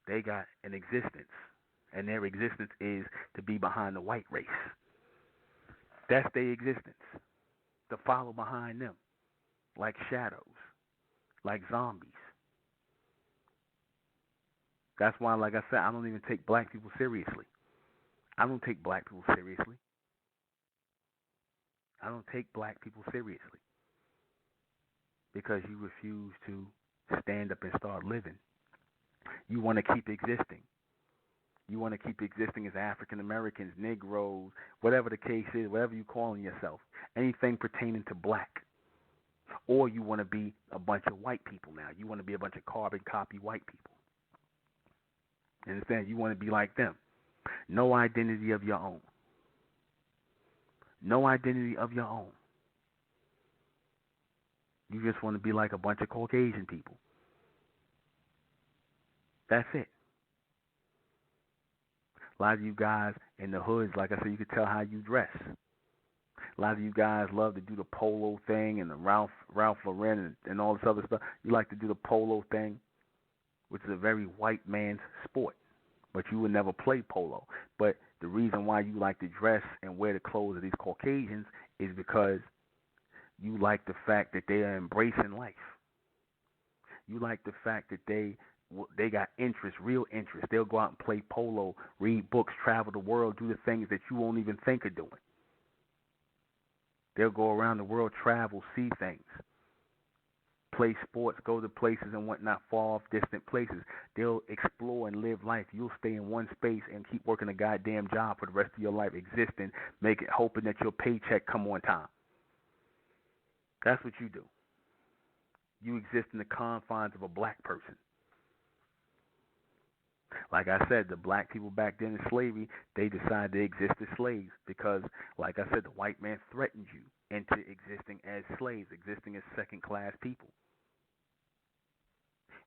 They got an existence, and their existence is to be behind the white race. That's their existence, to follow behind them, like shadows, like zombies. That's why, like I said, I don't even take black people seriously. I don't take black people seriously. I don't take black people seriously. Because you refuse to stand up and start living. You want to keep existing. You want to keep existing as African Americans, Negroes, whatever the case is, whatever you calling yourself, anything pertaining to black. Or you want to be a bunch of white people now. You want to be a bunch of carbon copy white people. You understand? You want to be like them. No identity of your own. No identity of your own. You just want to be like a bunch of Caucasian people. That's it. A lot of you guys in the hoods, like I said, you can tell how you dress. A lot of you guys love to do the polo thing and the Ralph Lauren and all this other stuff. You like to do the polo thing, which is a very white man's sport. But you would never play polo. But the reason why you like to dress and wear the clothes of these Caucasians is because you like the fact that they are embracing life. You like the fact that they got interest, real interest. They'll go out and play polo, read books, travel the world, do the things that you won't even think of doing. They'll go around the world, travel, see things, play sports, go to places and whatnot, far off, distant places. They'll explore and live life. You'll stay in one space and keep working a goddamn job for the rest of your life, existing, hoping that your paycheck come on time. That's what you do. You exist in the confines of a black person. Like I said, the black people back then in slavery, they decided they exist as slaves because, like I said, the white man threatened you into existing as slaves, existing as second-class people.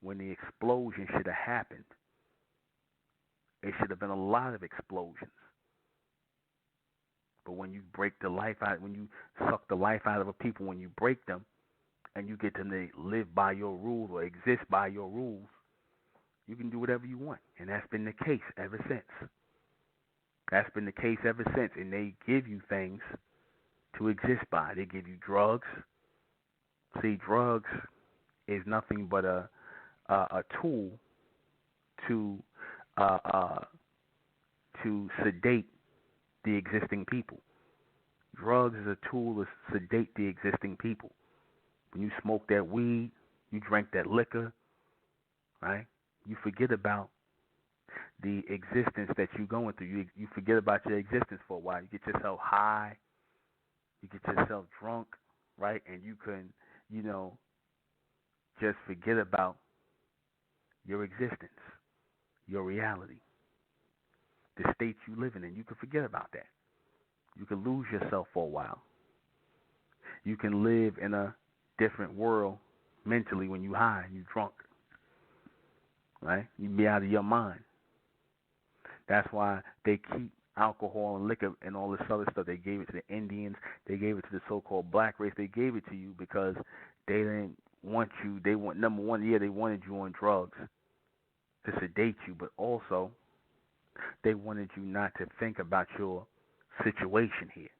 When the explosion should have happened, it should have been a lot of explosions. But when you break the life out, when you suck the life out of a people, when you break them, and you get them to live by your rules or exist by your rules, you can do whatever you want. And that's been the case ever since. That's been the case ever since. And they give you things to exist by. They give you drugs. See, drugs is nothing but a tool to sedate the existing people. Drugs is a tool to sedate the existing people. When you smoke that weed, you drink that liquor, right? You forget about the existence that you're going through. You forget about your existence for a while. You get yourself high. You get yourself drunk, right? And you can, just forget about your existence, your reality, the state you live in. You can forget about that. You can lose yourself for a while. You can live in a different world mentally when you high and you drunk. Right? You be out of your mind. That's why they keep alcohol and liquor and all this other stuff. They gave it to the Indians. They gave it to the so-called black race. They gave it to you because they didn't want you. They want, number one, they wanted you on drugs to sedate you, but also they wanted you not to think about your situation here.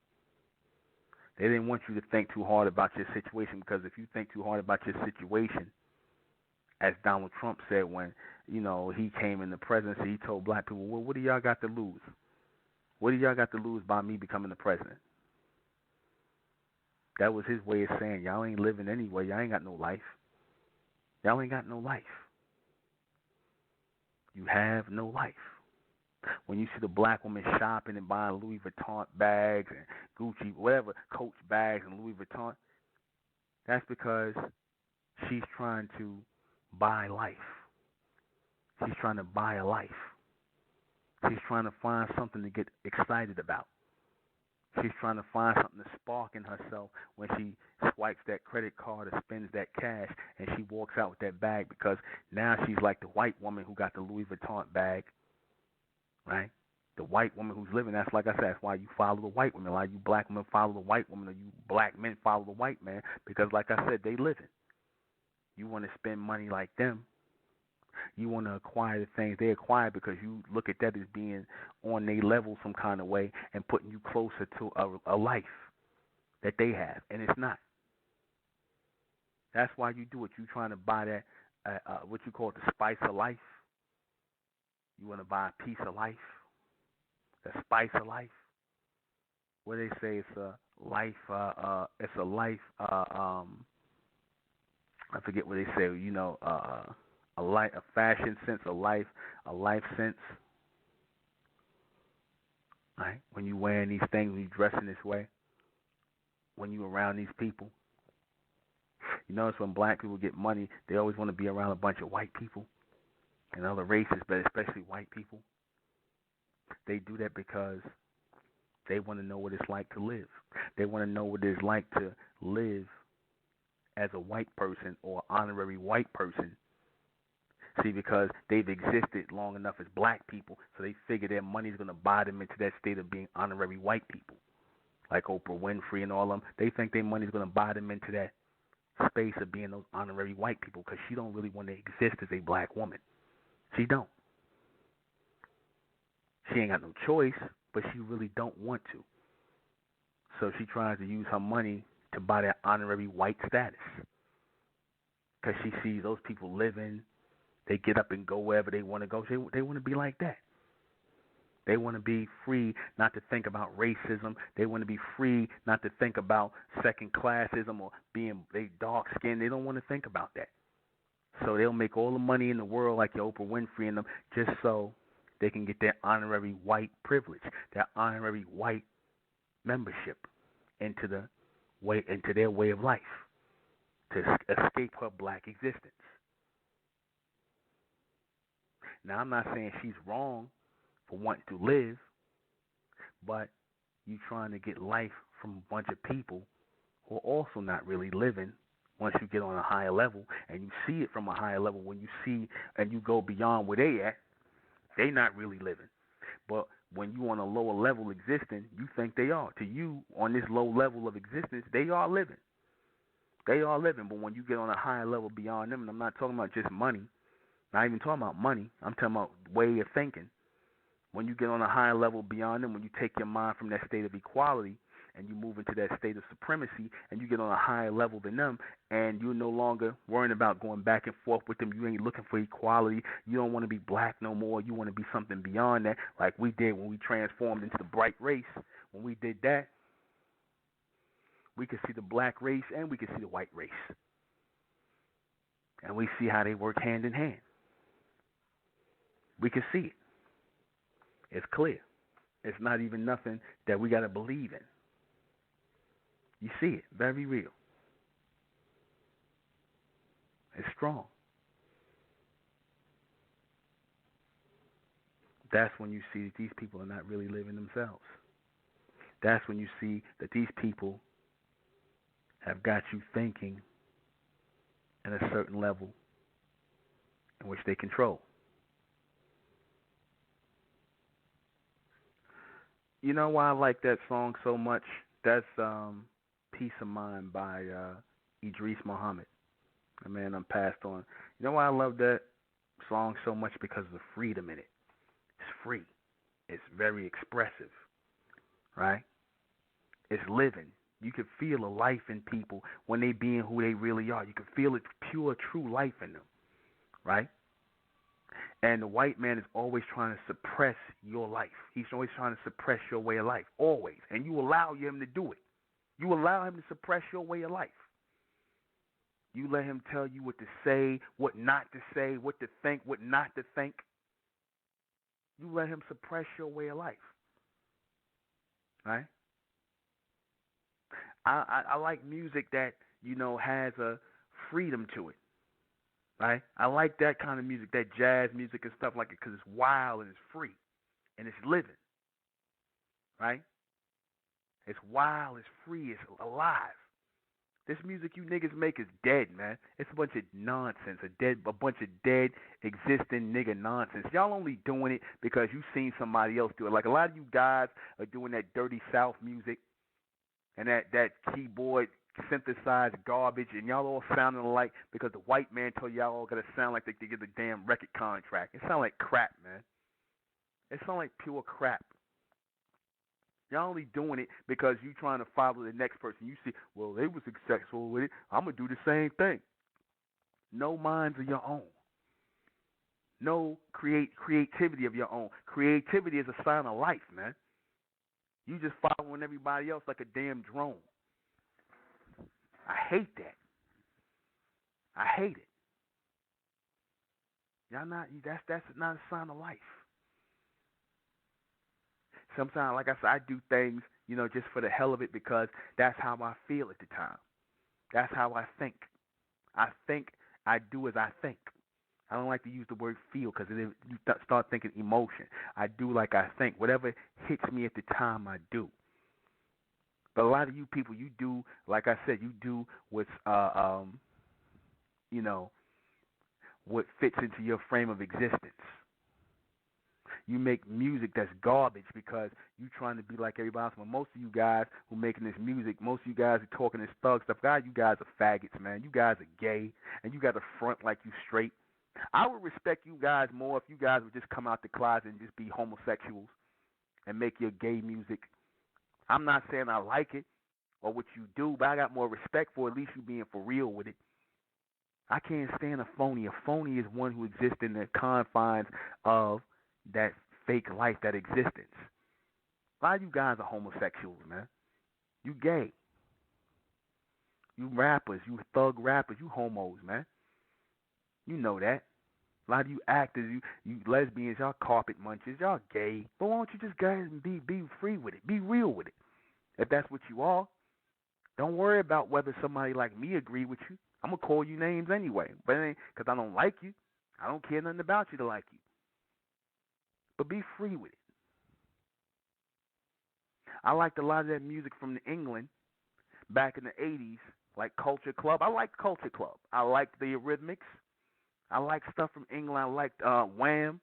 They didn't want you to think too hard about your situation, because if you think too hard about your situation, as Donald Trump said when, he came in the presidency, he told black people, well, what do y'all got to lose? What do y'all got to lose by me becoming the president? That was his way of saying, y'all ain't living anyway. Y'all ain't got no life. Y'all ain't got no life. You have no life. When you see the black woman shopping and buying Louis Vuitton bags and Gucci, whatever, Coach bags and Louis Vuitton, that's because she's trying to buy life. She's trying to buy a life. She's trying to find something to get excited about. She's trying to find something to spark in herself when she swipes that credit card or spends that cash and she walks out with that bag, because now she's like the white woman who got the Louis Vuitton bag, right? The white woman who's living, that's like I said, that's why you follow the white woman. Like you black women follow the white woman, or you black men follow the white man, because like I said, they living. You want to spend money like them. You want to acquire the things they acquire, because you look at that as being on their level some kind of way and putting you closer to a life that they have, and it's not. That's why you do it. You trying to buy that, what you call the spice of life. You want to buy a piece of life, the spice of life. What they say, it's a life. It's a life. I forget what they say. A fashion sense, a life sense. right? When you wearing these things, when you dressing this way, when you around these people. You notice when black people get money, they always want to be around a bunch of white people and other races, but especially white people. They do that because they want to know what it's like to live. They want to know what it's like to live as a white person or honorary white person. See, because they've existed long enough as black people, so they figure their money's going to buy them into that state of being honorary white people. Like Oprah Winfrey and all of them, they think their money's going to buy them into that space of being those honorary white people, because she don't really want to exist as a black woman. She don't. She ain't got no choice, but she really don't want to. So she tries to use her money to buy that honorary white status, because she sees those people living. They get up and go wherever they want to go. They want to be like that. They want to be free not to think about racism. They want to be free not to think about second classism or being they dark skinned. They don't want to think about that. So they'll make all the money in the world like your Oprah Winfrey and them, just so they can get their honorary white privilege, their honorary white membership into their way of life, to escape her black existence. Now, I'm not saying she's wrong for wanting to live, but you trying to get life from a bunch of people who are also not really living once you get on a higher level, and you see it from a higher level. When you see and you go beyond where they at, they not really living. But when you on a lower level existing, you think they are. To you, on this low level of existence, they are living. They are living, but when you get on a higher level beyond them, and I'm not talking about just money, not even talking about money, I'm talking about way of thinking. When you get on a higher level beyond them, when you take your mind from that state of equality and you move into that state of supremacy, and you get on a higher level than them, and you're no longer worrying about going back and forth with them. You ain't looking for equality. You don't want to be black no more. You want to be something beyond that, like we did when we transformed into the bright race. When we did that, we could see the black race and we could see the white race. And we see how they work hand in hand. We can see it. It's clear. It's not even nothing that we got to believe in. You see it. Very real. It's strong. That's when you see that these people are not really living themselves. That's when you see that these people have got you thinking at a certain level in which they control. You know why I like that song so much? That's Peace of Mind by Idris Muhammad. The man passed on. You know why I love that song so much? Because of the freedom in it. It's free. It's very expressive, right? It's living. You can feel a life in people when they being who they really are. You can feel it, pure, true life in them, right? And the white man is always trying to suppress your life. He's always trying to suppress your way of life, always. And you allow him to do it. You allow him to suppress your way of life. You let him tell you what to say, what not to say, what to think, what not to think. You let him suppress your way of life, right? I like music that, has a freedom to it. Right? I like that kind of music, that jazz music and stuff like it, because it's wild and it's free and it's living. Right? It's wild, it's free, it's alive. This music you niggas make is dead, man. It's a bunch of nonsense, a bunch of dead, existing nigga nonsense. Y'all only doing it because you seen somebody else do it. Like a lot of you guys are doing that dirty South music and that keyboard synthesized garbage, and y'all all sounding alike because the white man told y'all all gotta sound like they get the damn record contract. It sound like crap, man. It sound like pure crap. Y'all only doing it because you trying to follow the next person. You see, well, they was successful with it. I'm gonna do the same thing. No minds of your own. No creativity of your own. Creativity is a sign of life, man. You just following everybody else like a damn drone. I hate that. I hate it. Y'all not that's not a sign of life. Sometimes, like I said, I do things, just for the hell of it because that's how I feel at the time. That's how I think. I think I do as I think. I don't like to use the word feel because you start thinking emotion. I do like I think. Whatever hits me at the time, I do. But a lot of you people, you do, like I said, you do what's, what fits into your frame of existence. You make music that's garbage because you trying to be like everybody else. When most of you guys who making this music, most of you guys are talking this thug stuff. God, you guys are faggots, man. You guys are gay, and you got to front like you straight. I would respect you guys more if you guys would just come out the closet and just be homosexuals and make your gay music. I'm not saying I like it or what you do, but I got more respect for at least you being for real with it. I can't stand a phony. A phony is one who exists in the confines of that fake life, that existence. A lot of you guys are homosexuals, man. You gay. You rappers, you thug rappers, you homos, man. You know that. A lot of you actors, you lesbians, y'all carpet munchers, y'all gay. But why don't you just go ahead and be free with it? Be real with it. If that's what you are, don't worry about whether somebody like me agree with you. I'm going to call you names anyway. But it ain't because I don't like you. I don't care nothing about you to like you. But be free with it. I liked a lot of that music from England back in the 80s, like Culture Club. I liked Culture Club. I liked the Eurythmics. I liked stuff from England. I liked Wham.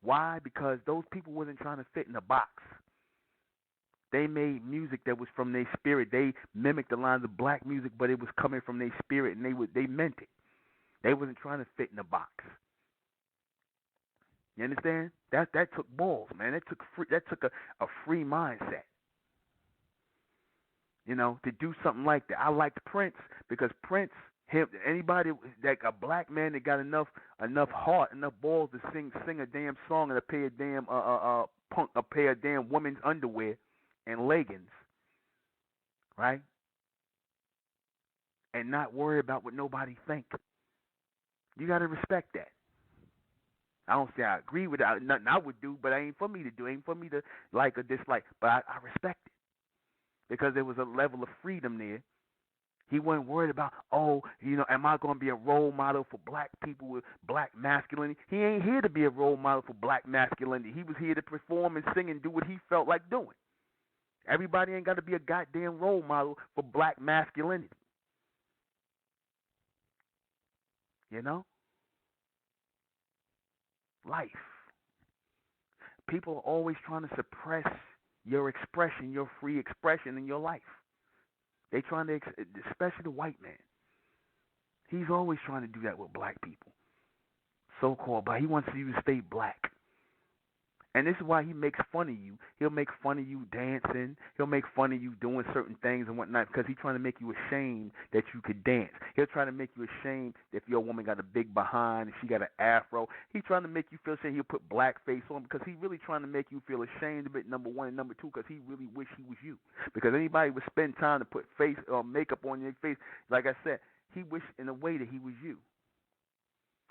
Why? Because those people wasn't trying to fit in a box. They made music that was from their spirit. They mimicked the lines of black music, but it was coming from their spirit, and they meant it. They wasn't trying to fit in a box. You understand? That took balls, man. That took a free mindset. To do something like that. I liked Prince because Prince, anybody like a black man that got enough heart, enough balls to sing a damn song and a pair of damn women's underwear and leggings, right? And not worry about what nobody think. You got to respect that. I don't say I agree with it. Nothing I would do, but it ain't for me to do. It ain't for me to like or dislike. But I respect it because there was a level of freedom there. He wasn't worried about, am I going to be a role model for black people with black masculinity? He ain't here to be a role model for black masculinity. He was here to perform and sing and do what he felt like doing. Everybody ain't got to be a goddamn role model for black masculinity. Life. People are always trying to suppress your expression, your free expression in your life. They trying to, especially the white man. He's always trying to do that with black people. So-called, but he wants you to stay black. And this is why he makes fun of you. He'll make fun of you dancing. He'll make fun of you doing certain things and whatnot because he's trying to make you ashamed that you could dance. He'll try to make you ashamed if your woman got a big behind and she got an afro. He's trying to make you feel ashamed. He'll put blackface on because he's really trying to make you feel ashamed of it, number one. And number two, because he really wish he was you. Because anybody would spend time to put face or makeup on your face, like I said, he wished in a way that he was you.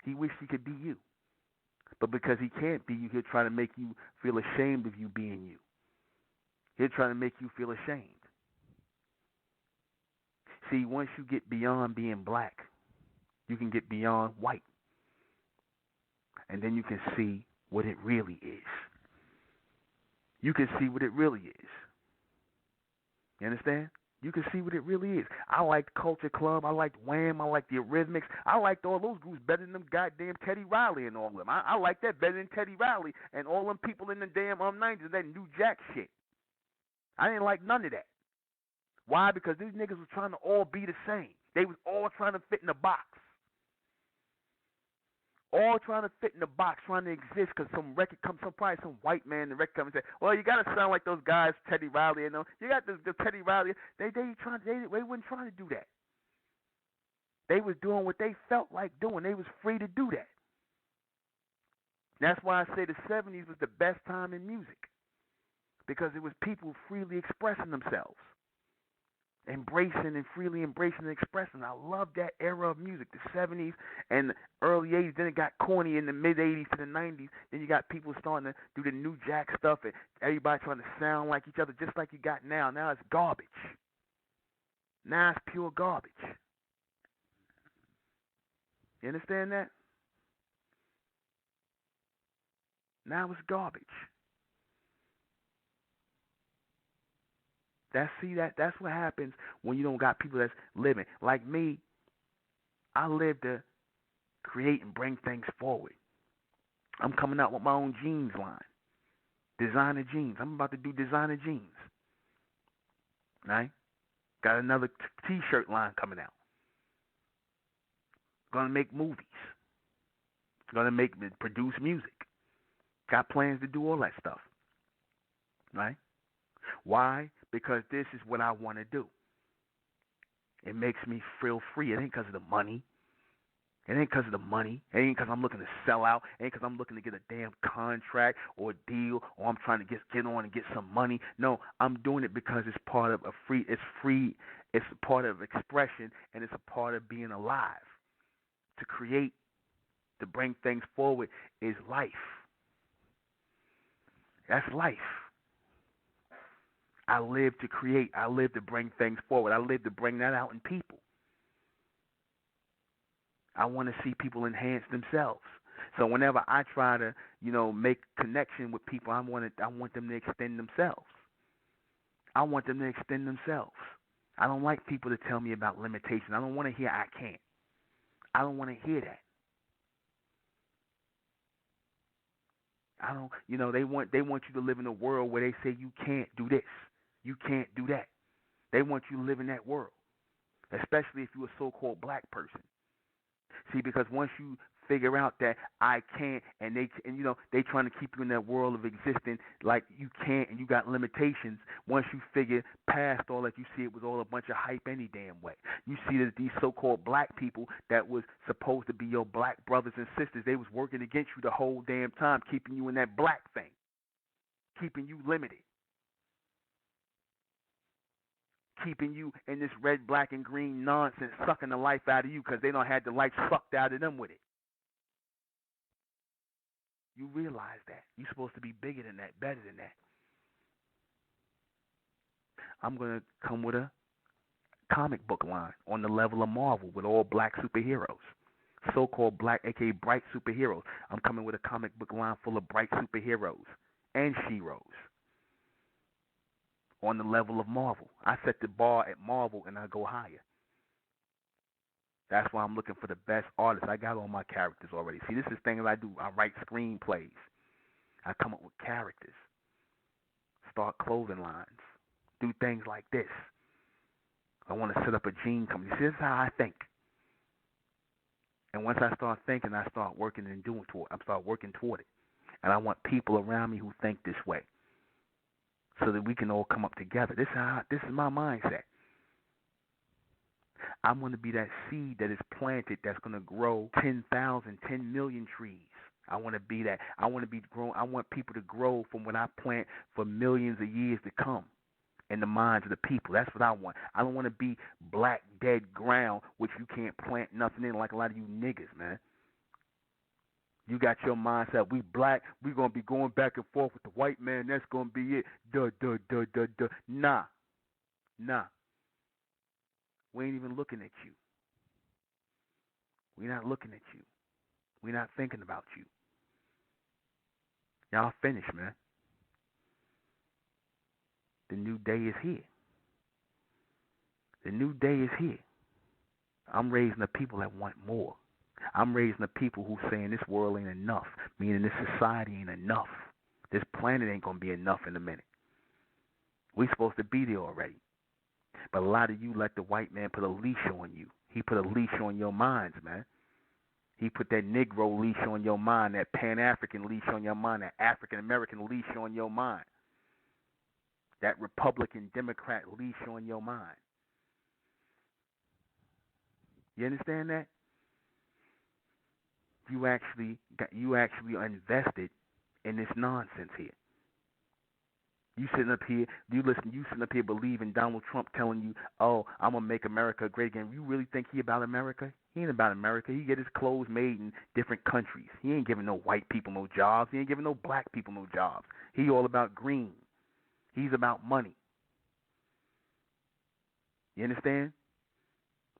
He wished he could be you. But because he can't be you, he'll try to make you feel ashamed of you being you. He'll try to make you feel ashamed. See, once you get beyond being black, you can get beyond white. And then you can see what it really is. You can see what it really is. You understand? You can see what it really is. I liked Culture Club. I liked Wham. I liked the Eurythmics. I liked all those groups better than them goddamn Teddy Riley and all of them. I liked that better than Teddy Riley and all them people in the damn 90s, that New Jack shit. I didn't like none of that. Why? Because these niggas was trying to all be the same. They was all trying to fit in a box. All trying to fit in the box, trying to exist because some white man in the record comes and say, well, you got to sound like those guys, Teddy Riley and them. You got the Teddy Riley. They weren't trying to do that. They was doing what they felt like doing. They was free to do that. That's why I say the 70s was the best time in music because it was people freely expressing themselves. embracing and freely embracing and expressing. I love that era of music, the 70s and the early 80s. Then it got corny in the mid 80s to the 90s. Then you got people starting to do the new jack stuff and everybody trying to sound like each other, just like you got now. Now it's garbage. Now it's pure garbage. You understand that? Now it's garbage. That's what happens when you don't got people that's living. Like me, I live to create and bring things forward. I'm coming out with my own jeans line. Designer jeans. I'm about to do designer jeans. Right? Got another t-shirt line coming out. Gonna make movies. Gonna produce music. Got plans to do all that stuff. Right? Why? Because this is what I want to do. It makes me feel free. It ain't because of the money. It ain't because of the money. It ain't because I'm looking to sell out. It ain't because I'm looking to get a damn contract or a deal, or I'm trying to get on and get some money. No, I'm doing it because it's part of it's free. It's a part of expression, and it's a part of being alive. To create, to bring things forward is life. That's life. I live to create. I live to bring things forward. I live to bring that out in people. I want to see people enhance themselves. So whenever I try to, make connection with people, I want them to extend themselves. I want them to extend themselves. I don't like people to tell me about limitations. I don't want to hear I can't. I don't want to hear that. I don't, they want you to live in a world where they say you can't do this. You can't do that. They want you to live in that world, especially if you're a so-called black person. See, because once you figure out that I can't, and they trying to keep you in that world of existing like you can't, and you got limitations. Once you figure past all that, you see it was all a bunch of hype any damn way. You see that these so-called black people that was supposed to be your black brothers and sisters, they was working against you the whole damn time, keeping you in that black thing, keeping you limited. Keeping you in this red, black, and green nonsense, sucking the life out of you because they don't had the life sucked out of them with it. You realize that. You're supposed to be bigger than that, better than that. I'm going to come with a comic book line on the level of Marvel with all black superheroes. So-called black, a.k.a. bright superheroes. I'm coming with a comic book line full of bright superheroes and sheroes. On the level of Marvel. I set the bar at Marvel and I go higher. That's why I'm looking for the best artists. I got all my characters already. See, this is things I do. I write screenplays. I come up with characters. Start clothing lines. Do things like this. I want to set up a jean company. See, this is how I think. And once I start thinking, I start working and working toward it. And I want people around me who think this way, so that we can all come up together. This is my mindset. I'm going to be that seed that is planted that's going to grow 10,000, 10 million trees. I want to be that. I want to be grown. I want people to grow from what I plant for millions of years to come in the minds of the people. That's what I want. I don't want to be black, dead ground, which you can't plant nothing in like a lot of you niggas, man. You got your mindset, we black, we going to be going back and forth with the white man, that's going to be it. Duh. Nah. We ain't even looking at you. We're not looking at you. We're not thinking about you. Y'all finished, man. The new day is here. The new day is here. I'm raising the people that want more. I'm raising the people who saying this world ain't enough, meaning this society ain't enough. This planet ain't going to be enough in a minute. We supposed to be there already. But a lot of you let the white man put a leash on you. He put a leash on your minds, man. He put that Negro leash on your mind, that Pan-African leash on your mind, that African-American leash on your mind, that Republican Democrat leash on your mind. You understand that? You actually are invested in this nonsense here. You sitting up here, you sitting up here believing Donald Trump telling you, oh, I'm going to make America great again. You really think he about America? He ain't about America. He get his clothes made in different countries. He ain't giving no white people no jobs. He ain't giving no black people no jobs. He all about green. He's about money. You understand?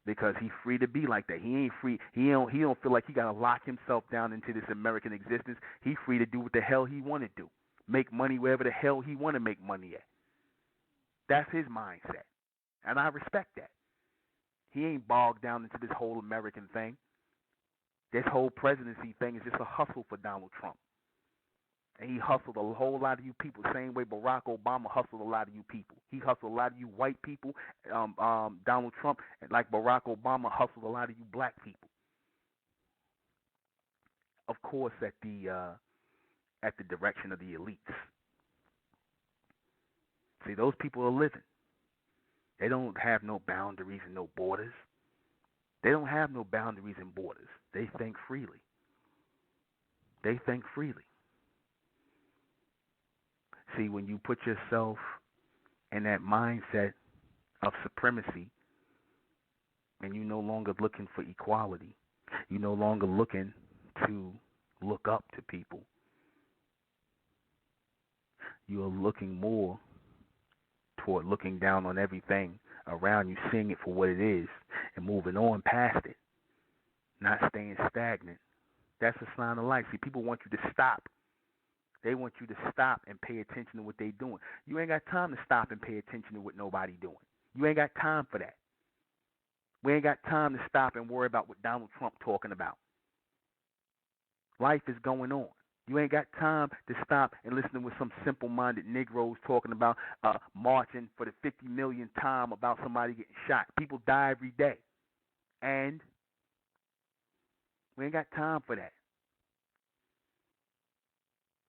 Because he's free to be like that. He ain't free. He don't feel like he got to lock himself down into this American existence. He's free to do what the hell he want to do. Make money wherever the hell he want to make money at. That's his mindset. And I respect that. He ain't bogged down into this whole American thing. This whole presidency thing is just a hustle for Donald Trump. And he hustled a whole lot of you people, the same way Barack Obama hustled a lot of you people. He hustled a lot of you white people, Donald Trump, like Barack Obama hustled a lot of you black people. Of course, at the direction of the elites. See, those people are living. They don't have no boundaries and no borders. They don't have no boundaries and borders. They think freely. They think freely. See, when you put yourself in that mindset of supremacy and you're no longer looking for equality, you're no longer looking to look up to people, you're looking more toward looking down on everything around you, seeing it for what it is, and moving on past it, not staying stagnant. That's a sign of life. See, people want you to stop. They want you to stop and pay attention to what they're doing. You ain't got time to stop and pay attention to what nobody's doing. You ain't got time for that. We ain't got time to stop and worry about what Donald Trump talking about. Life is going on. You ain't got time to stop and listen to what some simple-minded Negroes talking about marching for the 50 millionth time about somebody getting shot. People die every day. And we ain't got time for that.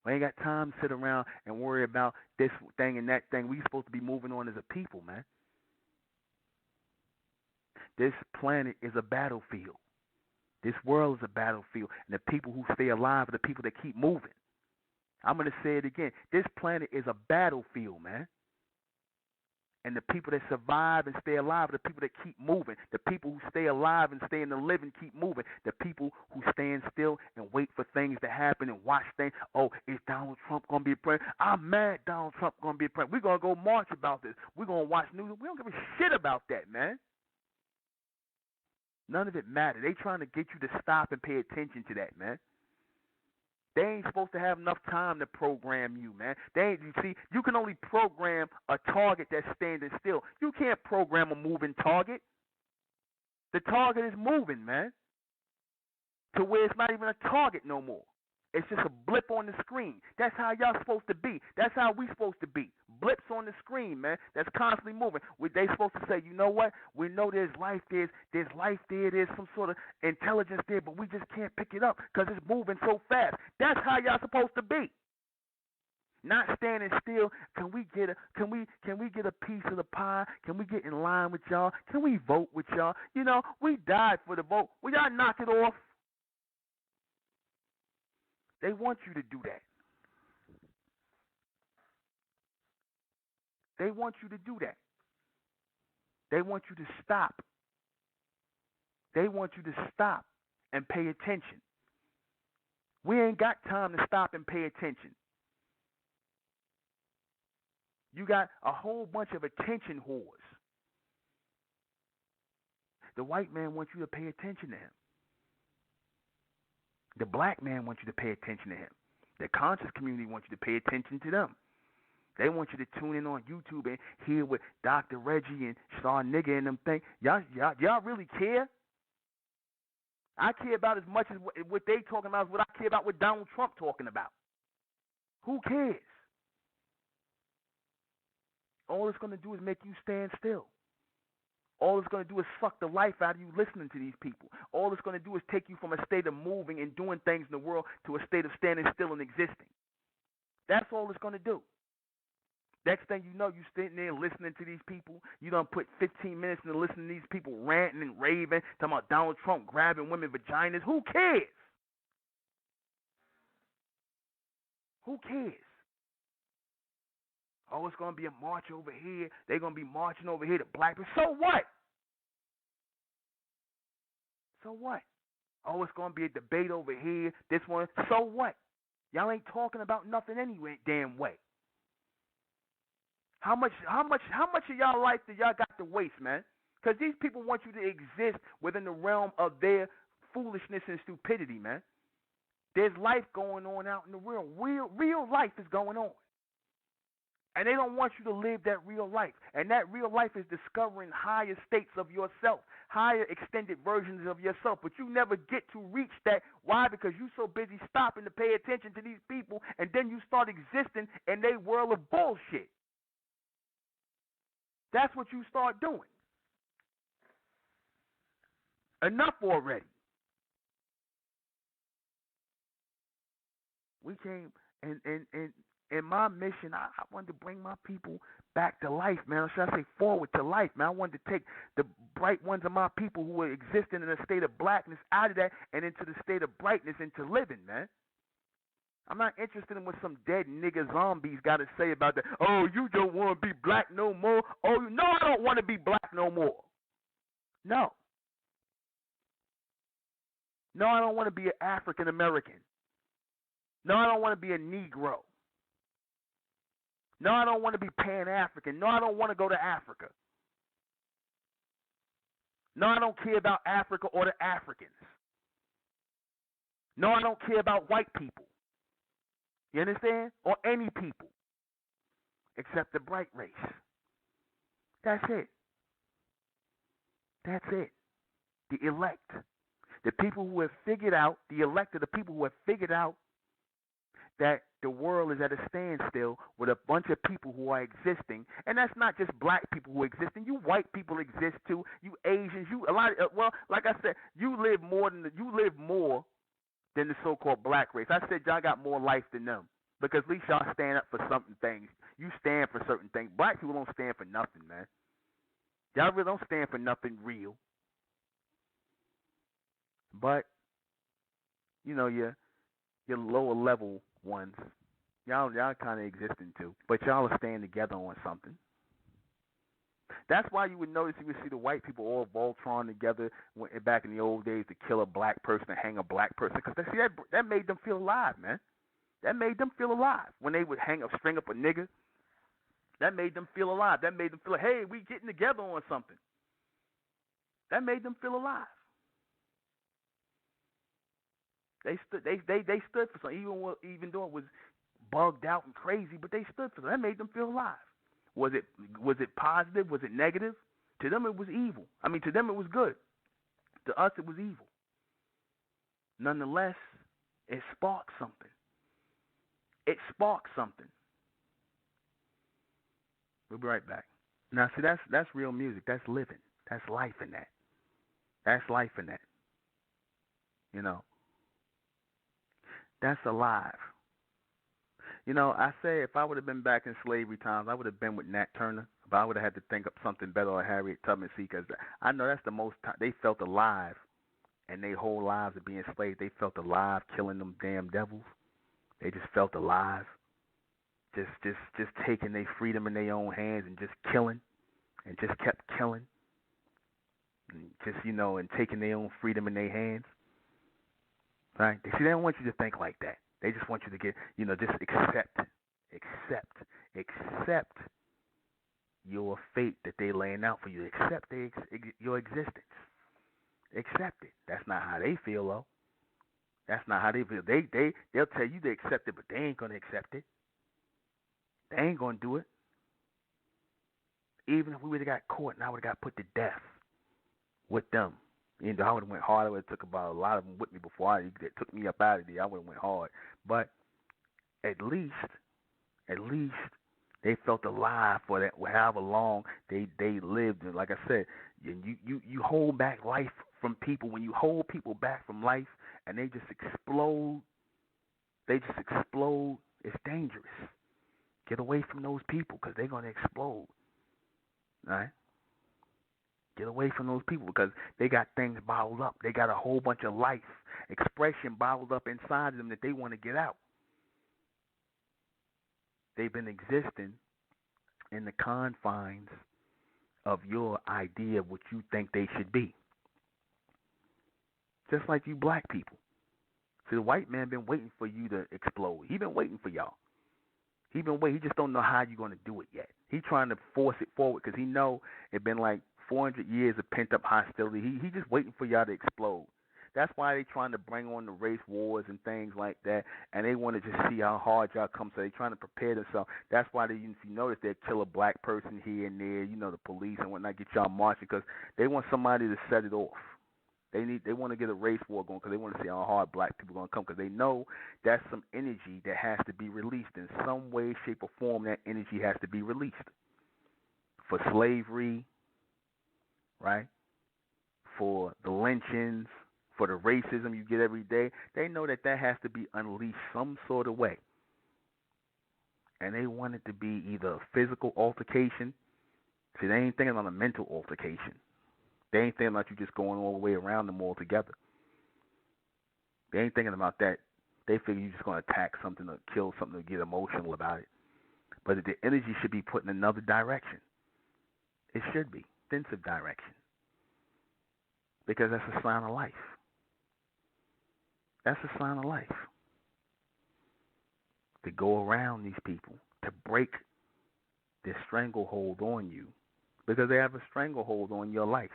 We ain't got time to sit around and worry about this thing and that thing. We supposed to be moving on as a people, man. This planet is a battlefield. This world is a battlefield. And the people who stay alive are the people that keep moving. I'm going to say it again. This planet is a battlefield, man. And the people that survive and stay alive are the people that keep moving. The people who stay alive and stay in the living keep moving. The people who stand still and wait for things to happen and watch things. Oh, is Donald Trump going to be president? I'm mad Donald Trump going to be president. We're going to go march about this. We're going to watch news. We don't give a shit about that, man. None of it matters. They trying to get you to stop and pay attention to that, man. They ain't supposed to have enough time to program you, man. You see, you can only program a target that's standing still. You can't program a moving target. The target is moving, man, to where it's not even a target no more. It's just a blip on the screen. That's how y'all supposed to be. That's how we supposed to be. Blips on the screen, man, that's constantly moving. They supposed to say, you know what? We know there's life there. There's life there. There's some sort of intelligence there, but we just can't pick it up because it's moving so fast. That's how y'all supposed to be. Not standing still. Can we get a piece of the pie? Can we get in line with y'all? Can we vote with y'all? You know, we died for the vote. Will y'all knock it off? They want you to do that. They want you to do that. They want you to stop. They want you to stop and pay attention. We ain't got time to stop and pay attention. You got a whole bunch of attention whores. The white man wants you to pay attention to him. The black man wants you to pay attention to him. The conscious community wants you to pay attention to them. They want you to tune in on YouTube and hear what Dr. Reggie and ß and them think. Y'all really care? I care about as much as what they talking about as what I care about what Donald Trump talking about. Who cares? All it's going to do is make you stand still. All it's going to do is suck the life out of you listening to these people. All it's going to do is take you from a state of moving and doing things in the world to a state of standing still and existing. That's all it's going to do. Next thing you know, you sitting there listening to these people. You done put 15 minutes into listening to these people ranting and raving, talking about Donald Trump grabbing women's vaginas. Who cares? Who cares? Oh, it's going to be a march over here. They're going to be marching over here to black people. So what? So what? Oh, it's going to be a debate over here. This one. So what? Y'all ain't talking about nothing anyway, damn way. How much of y'all life do y'all got to waste, man? Because these people want you to exist within the realm of their foolishness and stupidity, man. There's life going on out in the world. Real life is going on. And they don't want you to live that real life. And that real life is discovering higher states of yourself, higher extended versions of yourself. But you never get to reach that. Why? Because you're so busy stopping to pay attention to these people, and then you start existing in their world of bullshit. That's what you start doing. Enough already. We came, and my mission, I wanted to bring my people back to life, man. Or should I say forward to life, man? I wanted to take the bright ones of my people who were existing in a state of blackness out of that and into the state of brightness into living, man. I'm not interested in what some dead nigga zombies got to say about that. Oh, you don't want to be black no more. Oh, no, I don't want to be black no more. No. No, I don't want to be an African American. No, I don't want to be a Negro. No, I don't want to be Pan-African. No, I don't want to go to Africa. No, I don't care about Africa or the Africans. No, I don't care about white people. You understand? Or any people. Except the bright race. That's it. That's it. The elect. The people who have figured out, the elect are the people who have figured out that the world is at a standstill with a bunch of people who are existing, and that's not just black people who are existing. You white people exist too. You Asians, you a lot. Well, like I said, you live more than the so-called black race. I said y'all got more life than them because at least y'all stand up for certain things. You stand for certain things. Black people don't stand for nothing, man. Y'all really don't stand for nothing real. But you know your lower level ones, y'all kind of existing too, but y'all are staying together on something. That's why you would notice, you would see the white people all Voltron together back in the old days to kill a black person and hang a black person, because that made them feel alive, man. That made them feel alive when they would string up a nigga. That made them feel alive. That made them feel like, hey, we getting together on something. That made them feel alive. They stood for something, even though it was bugged out and crazy, but they stood for something. That made them feel alive. Was it positive? Was it negative? To them it was evil. I mean, to them it was good. To us it was evil. Nonetheless, it sparked something. It sparked something. We'll be right back. Now, see, that's real music. That's living. That's life in that. That's life in that. You know. That's alive. You know, I say if I would have been back in slavery times, I would have been with Nat Turner, but I would have had to think up something better, or Harriet Tubman, because I know that's the most time they felt alive, and their whole lives of being slaves, they felt alive killing them damn devils. They just felt alive, just taking their freedom in their own hands and just killing, and just kept killing, and just and taking their own freedom in their hands. Right? See, they don't want you to think like that. They just want you to get, just accept your fate that they're laying out for you. Accept your existence. Accept it. That's not how they feel, though. That's not how they feel. They'll tell you they accept it, but they ain't gonna accept it. They ain't gonna do it. Even if we would have got caught and I would have got put to death with them. I would have went hard. I would have took about a lot of them with me before they took me up out of there. I would have went hard. But at least they felt alive for that, however long they lived. And like I said, you hold back life from people. When you hold people back from life and they just explode, it's dangerous. Get away from those people because they're going to explode. All right? Get away from those people because they got things bottled up. They got a whole bunch of life expression bottled up inside of them that they want to get out. They've been existing in the confines of your idea of what you think they should be. Just like you black people. See, the white man been waiting for you to explode. He been waiting for y'all. He been waiting. He just don't know how you're going to do it yet. He trying to force it forward because he know it been like 400 years of pent-up hostility. He just waiting for y'all to explode. That's why they trying to bring on the race wars and things like that, and they want to just see how hard y'all come. So they trying to prepare themselves. That's why they, you notice they kill a black person here and there. You know, the police and whatnot get y'all marching because they want somebody to set it off. They want to get a race war going because they want to see how hard black people are going to come because they know that's some energy that has to be released in some way, shape, or form. That energy has to be released for slavery, right? For the lynchings, for the racism you get every day. They know that has to be unleashed some sort of way. And they want it to be either a physical altercation. See, they ain't thinking on a mental altercation. They ain't thinking about you just going all the way around them all together. They ain't thinking about that. They figure you're just going to attack something or kill something or get emotional about it. But the energy should be put in another direction. It should be. Offensive direction. Because that's a sign of life. That's a sign of life. To go around these people, to break their stranglehold on you. Because they have a stranglehold on your life.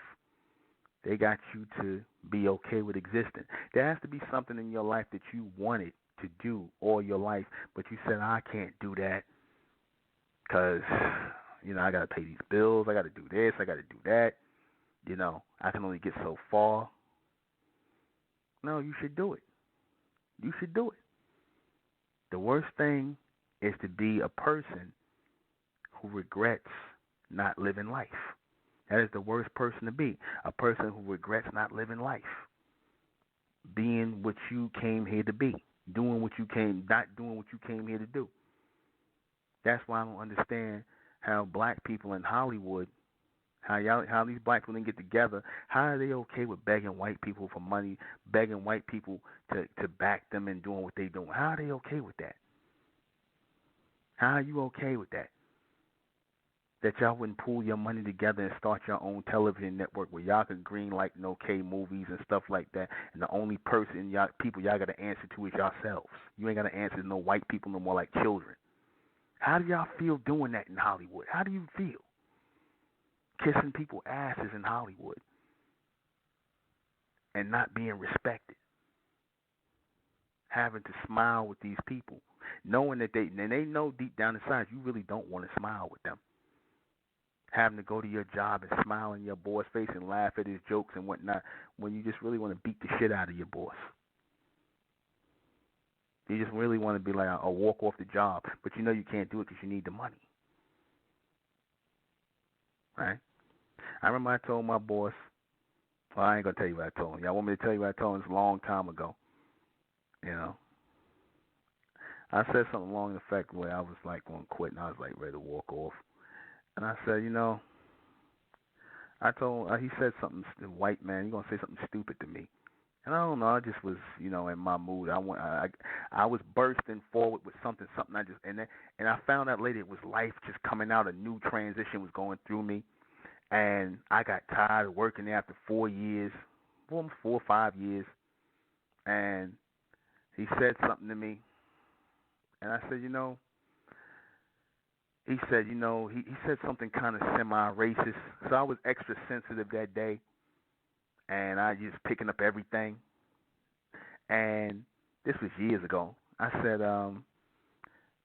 They got you to be okay with existing. There has to be something in your life that you wanted to do all your life, but you said, I can't do that because, I got to pay these bills. I got to do this. I got to do that. I can only get so far. No, you should do it. You should do it. The worst thing is to be a person who regrets not living life. That is the worst person to be. A person who regrets not living life. Being what you came here to be. Not doing what you came here to do. That's why I don't understand how black people in Hollywood, how these black people didn't get together, how are they okay with begging white people for money, begging white people to back them and doing what they doing? How are they okay with that? How are you okay with that? That y'all wouldn't pool your money together and start your own television network where y'all could greenlight no-K movies and stuff like that, and the only people y'all got to answer to is yourselves. You ain't got to answer to no white people no more like children. How do y'all feel doing that in Hollywood? How do you feel? Kissing people's asses in Hollywood and not being respected. Having to smile with these people. Knowing that they know deep down inside you really don't want to smile with them. Having to go to your job and smile in your boss face and laugh at his jokes and whatnot when you just really want to beat the shit out of your boss. You just really want to be like, I'll walk off the job, but you know you can't do it because you need the money. Right? I remember I told my boss, well, I ain't going to tell you what I told him. Y'all want me to tell you what I told him? It's a long time ago. I said something along the effect where I was like going to quit and I was like ready to walk off. And I said, he said something, white man, you're going to say something stupid to me. And I don't know, I just was, in my mood. I was bursting forward with something and I found out later it was life just coming out, a new transition was going through me. And I got tired of working there after 4 years, almost 4 or 5 years. And he said something to me. And I said, he said something kind of semi-racist. So I was extra sensitive that day. And I just picking up everything. And this was years ago. I said,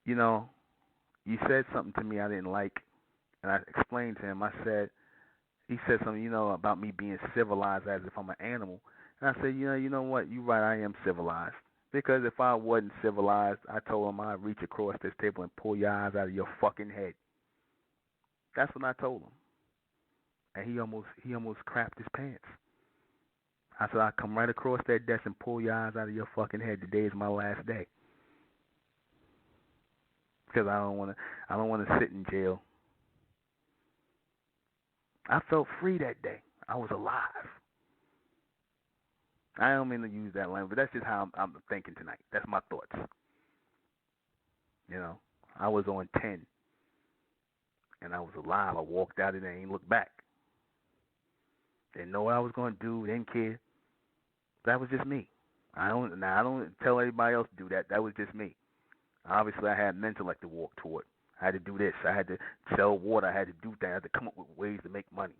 you said something to me I didn't like. And I explained to him, he said something, about me being civilized as if I'm an animal. And I said, you know what, you're right, I am civilized. Because if I wasn't civilized, I told him I'd reach across this table and pull your eyes out of your fucking head. That's what I told him. And he almost crapped his pants. I said, I'll come right across that desk and pull your eyes out of your fucking head. Today is my last day. Because I don't want to sit in jail. I felt free that day. I was alive. I don't mean to use that language, but that's just how I'm thinking tonight. That's my thoughts. I was on 10. and I was alive. I walked out and I ain't looked back. Didn't know what I was going to do. Didn't care. That was just me. I don't tell everybody else to do that. That was just me. Obviously, I had mental like to walk toward. I had to do this. I had to sell water. I had to do that. I had to come up with ways to make money.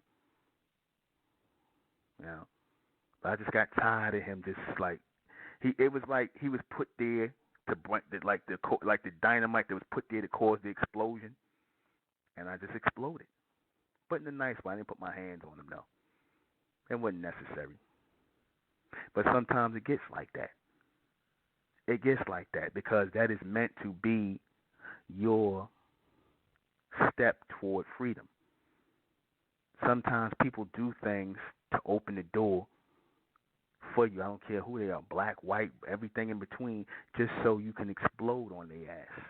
You know, but I just got tired of him. Just like it was like he was put there to like the dynamite that was put there to cause the explosion, and I just exploded. But in a nice way. I didn't put my hands on him though. It wasn't necessary. But sometimes it gets like that. It gets like that because that is meant to be your step toward freedom. Sometimes people do things to open the door for you. I don't care who they are, black, white, everything in between, just so you can explode on their ass.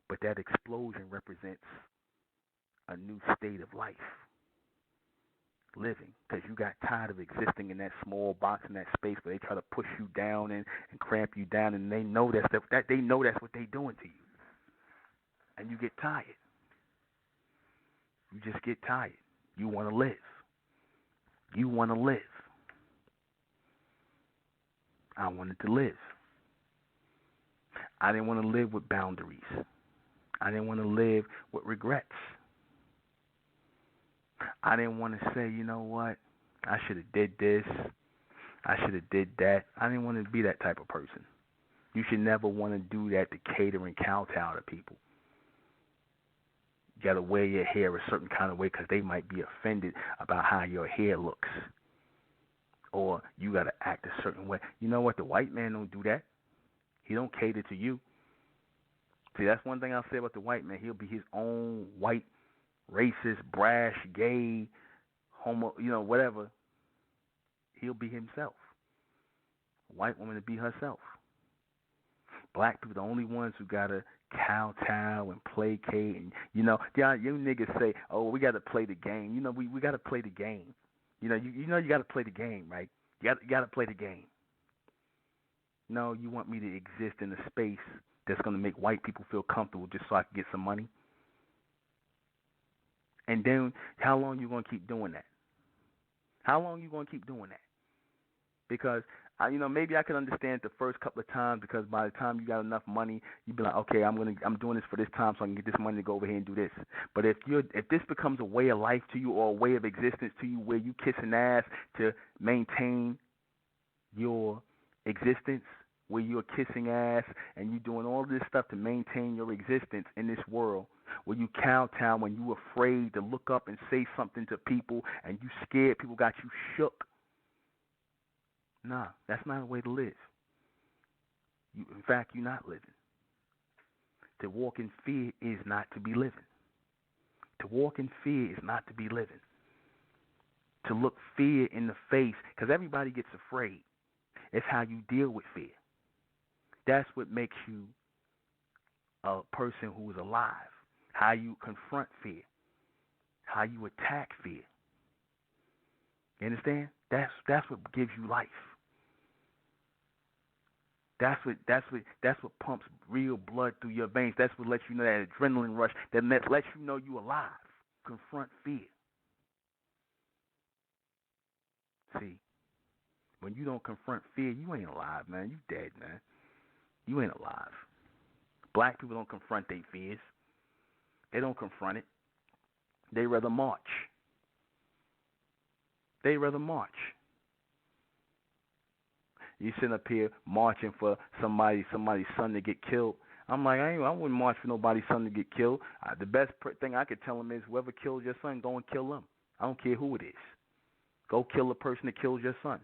But that explosion represents a new state of life, living, because you got tired of existing in that small box, in that space where they try to push you down and cramp you down, and they know that's what they're doing to you, and you get tired. You just get tired. You want to live. You want to live. I wanted to live. I didn't want to live with boundaries. I didn't want to live with regrets. I didn't want to say, you know what, I should have did this. I should have did that. I didn't want to be that type of person. You should never want to do that to cater and kowtow to people. You got to wear your hair a certain kind of way because they might be offended about how your hair looks. Or you got to act a certain way. You know what? The white man don't do that. He don't cater to you. See, that's one thing I'll say about the white man. He'll be his own white, racist, brash, gay, homo, whatever. He'll be himself. White woman to be herself. Black people, the only ones who got to kowtow and placate. And, you niggas say, oh, we got to play the game. We got to play the game. You got to play the game, right? You got to play the game. No, you want me to exist in a space that's going to make white people feel comfortable just so I can get some money? And then how long you going to keep doing that? How long you going to keep doing that? Because, maybe I could understand it the first couple of times because by the time you got enough money, you'd be like, okay, I'm doing this for this time so I can get this money to go over here and do this. But if this becomes a way of life to you or a way of existence to you where you kissing ass to maintain your existence, where you're kissing ass and you're doing all this stuff to maintain your existence in this world, where you kowtow when you afraid to look up and say something to people and you scared people got you shook. Nah, that's not a way to live. In fact, you're not living. To walk in fear is not to be living. To walk in fear is not to be living. To look fear in the face, because everybody gets afraid. It's how you deal with fear. That's what makes you a person who is alive. How you confront fear. How you attack fear. You understand? That's what gives you life. That's what pumps real blood through your veins. That's what lets you know that adrenaline rush. That lets you know you're alive. Confront fear. See, when you don't confront fear, you ain't alive, man. You dead, man. You ain't alive. Black people don't confront their fears. They don't confront it. They rather march. They rather march. You sitting up here marching for somebody's son to get killed. I'm like, I wouldn't march for nobody's son to get killed. The best thing I could tell them is whoever kills your son, go and kill them. I don't care who it is. Go kill the person that kills your son.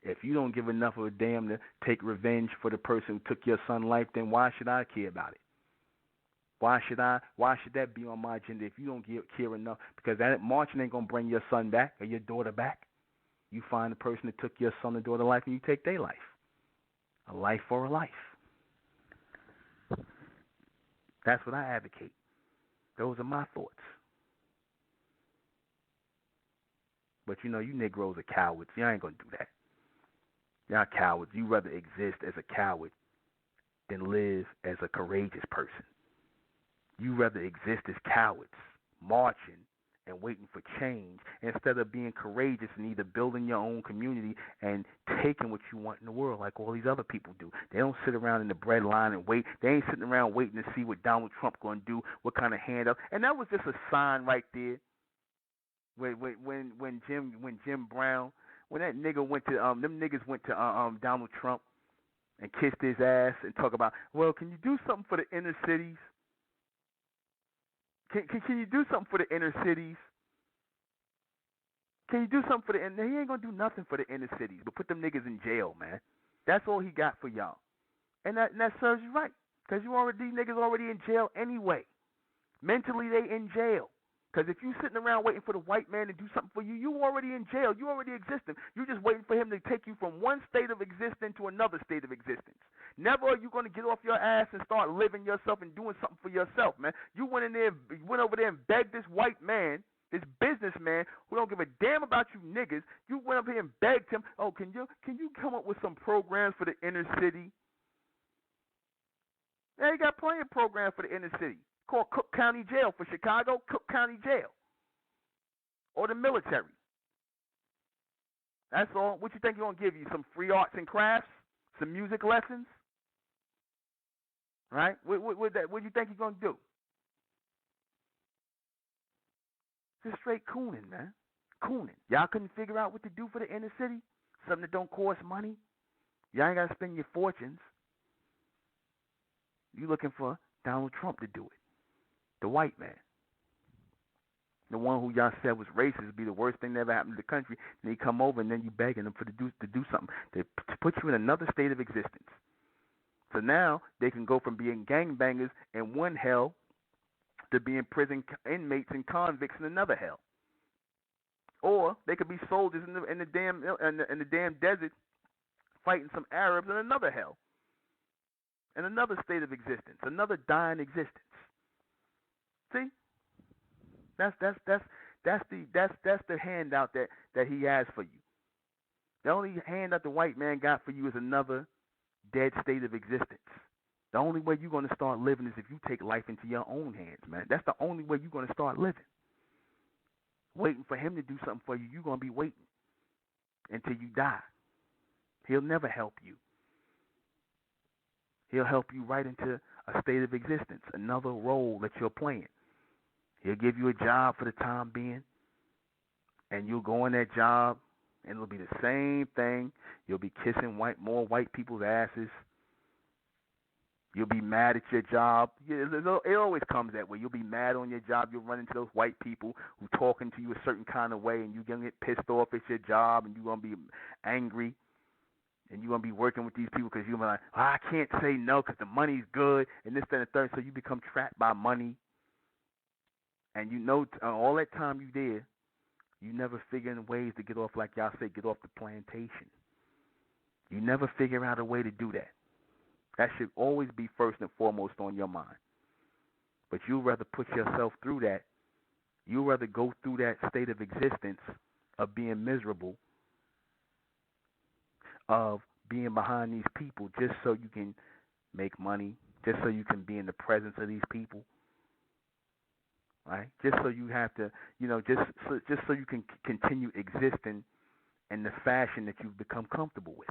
If you don't give enough of a damn to take revenge for the person who took your son's life, then why should I care about it? Why should that be on my agenda if you don't care enough? Because that marching ain't going to bring your son back or your daughter back. You find the person that took your son or daughter life and you take their life. A life for a life. That's what I advocate. Those are my thoughts. But you Negroes are cowards. You ain't going to do that. Y'all cowards. You rather exist as a coward than live as a courageous person. You rather exist as cowards, marching and waiting for change instead of being courageous and either building your own community and taking what you want in the world like all these other people do. They don't sit around in the bread line and wait. They ain't sitting around waiting to see what Donald Trump going to do, what kind of handout. And that was just a sign right there when Jim Brown, when that nigga went to them niggas went to Donald Trump and kissed his ass and talk about, well, can you do something for the inner cities? Can you do something for the inner cities? Can you do something for the inner? He ain't gonna do nothing for the inner cities, but put them niggas in jail, man. That's all he got for y'all, and that serves you right, cause these niggas already in jail anyway. Mentally, they in jail. Because if you sitting around waiting for the white man to do something for you, you already in jail. You already existing. You're just waiting for him to take you from one state of existence to another state of existence. Never are you going to get off your ass and start living yourself and doing something for yourself, man. You went over there and begged this white man, this businessman who don't give a damn about you niggas. You went up here and begged him, oh, can you come up with some programs for the inner city? Yeah, he got plenty of programs for the inner city. Called Cook County Jail for Chicago, Cook County Jail. Or the military. That's all. What you think he's going to give you? Some free arts and crafts? Some music lessons? Right? What do you think he's going to do? Just straight cooning, man. Cooning. Y'all couldn't figure out what to do for the inner city? Something that don't cost money? Y'all ain't got to spend your fortunes. You looking for Donald Trump to do it. The white man. The one who y'all said was racist, be the worst thing that ever happened to the country. And he come over and then you begging them to do something. They put you in another state of existence. So now they can go from being gangbangers in one hell to being prison inmates and convicts in another hell. Or they could be soldiers in the damn desert fighting some Arabs in another hell. In another state of existence, another dying existence. See, that's the handout that he has for you. The only handout the white man got for you is another dead state of existence. The only way you're going to start living is if you take life into your own hands, man. That's the only way you're going to start living. Waiting for him to do something for you, you're going to be waiting until you die. He'll never help you. He'll help you right into a state of existence, another role that you're playing. He'll give you a job for the time being, and you'll go in that job, and it'll be the same thing. You'll be kissing more white people's asses. You'll be mad at your job. It always comes that way. You'll be mad on your job. You'll run into those white people who talking to you a certain kind of way, and you're going to get pissed off at your job, and you're going to be angry. And you're going to be working with these people because you're like, oh, I can't say no because the money's good and this, that, and the third. So you become trapped by money. And you know all that time you there, you never figuring ways to get off, like y'all say, get off the plantation. You never figure out a way to do that. That should always be first and foremost on your mind. But you'd rather put yourself through that. You'd rather go through that state of existence of being miserable, of being behind these people just so you can make money, just so you can be in the presence of these people, right? Just so you have to, just so you can continue existing in the fashion that you've become comfortable with.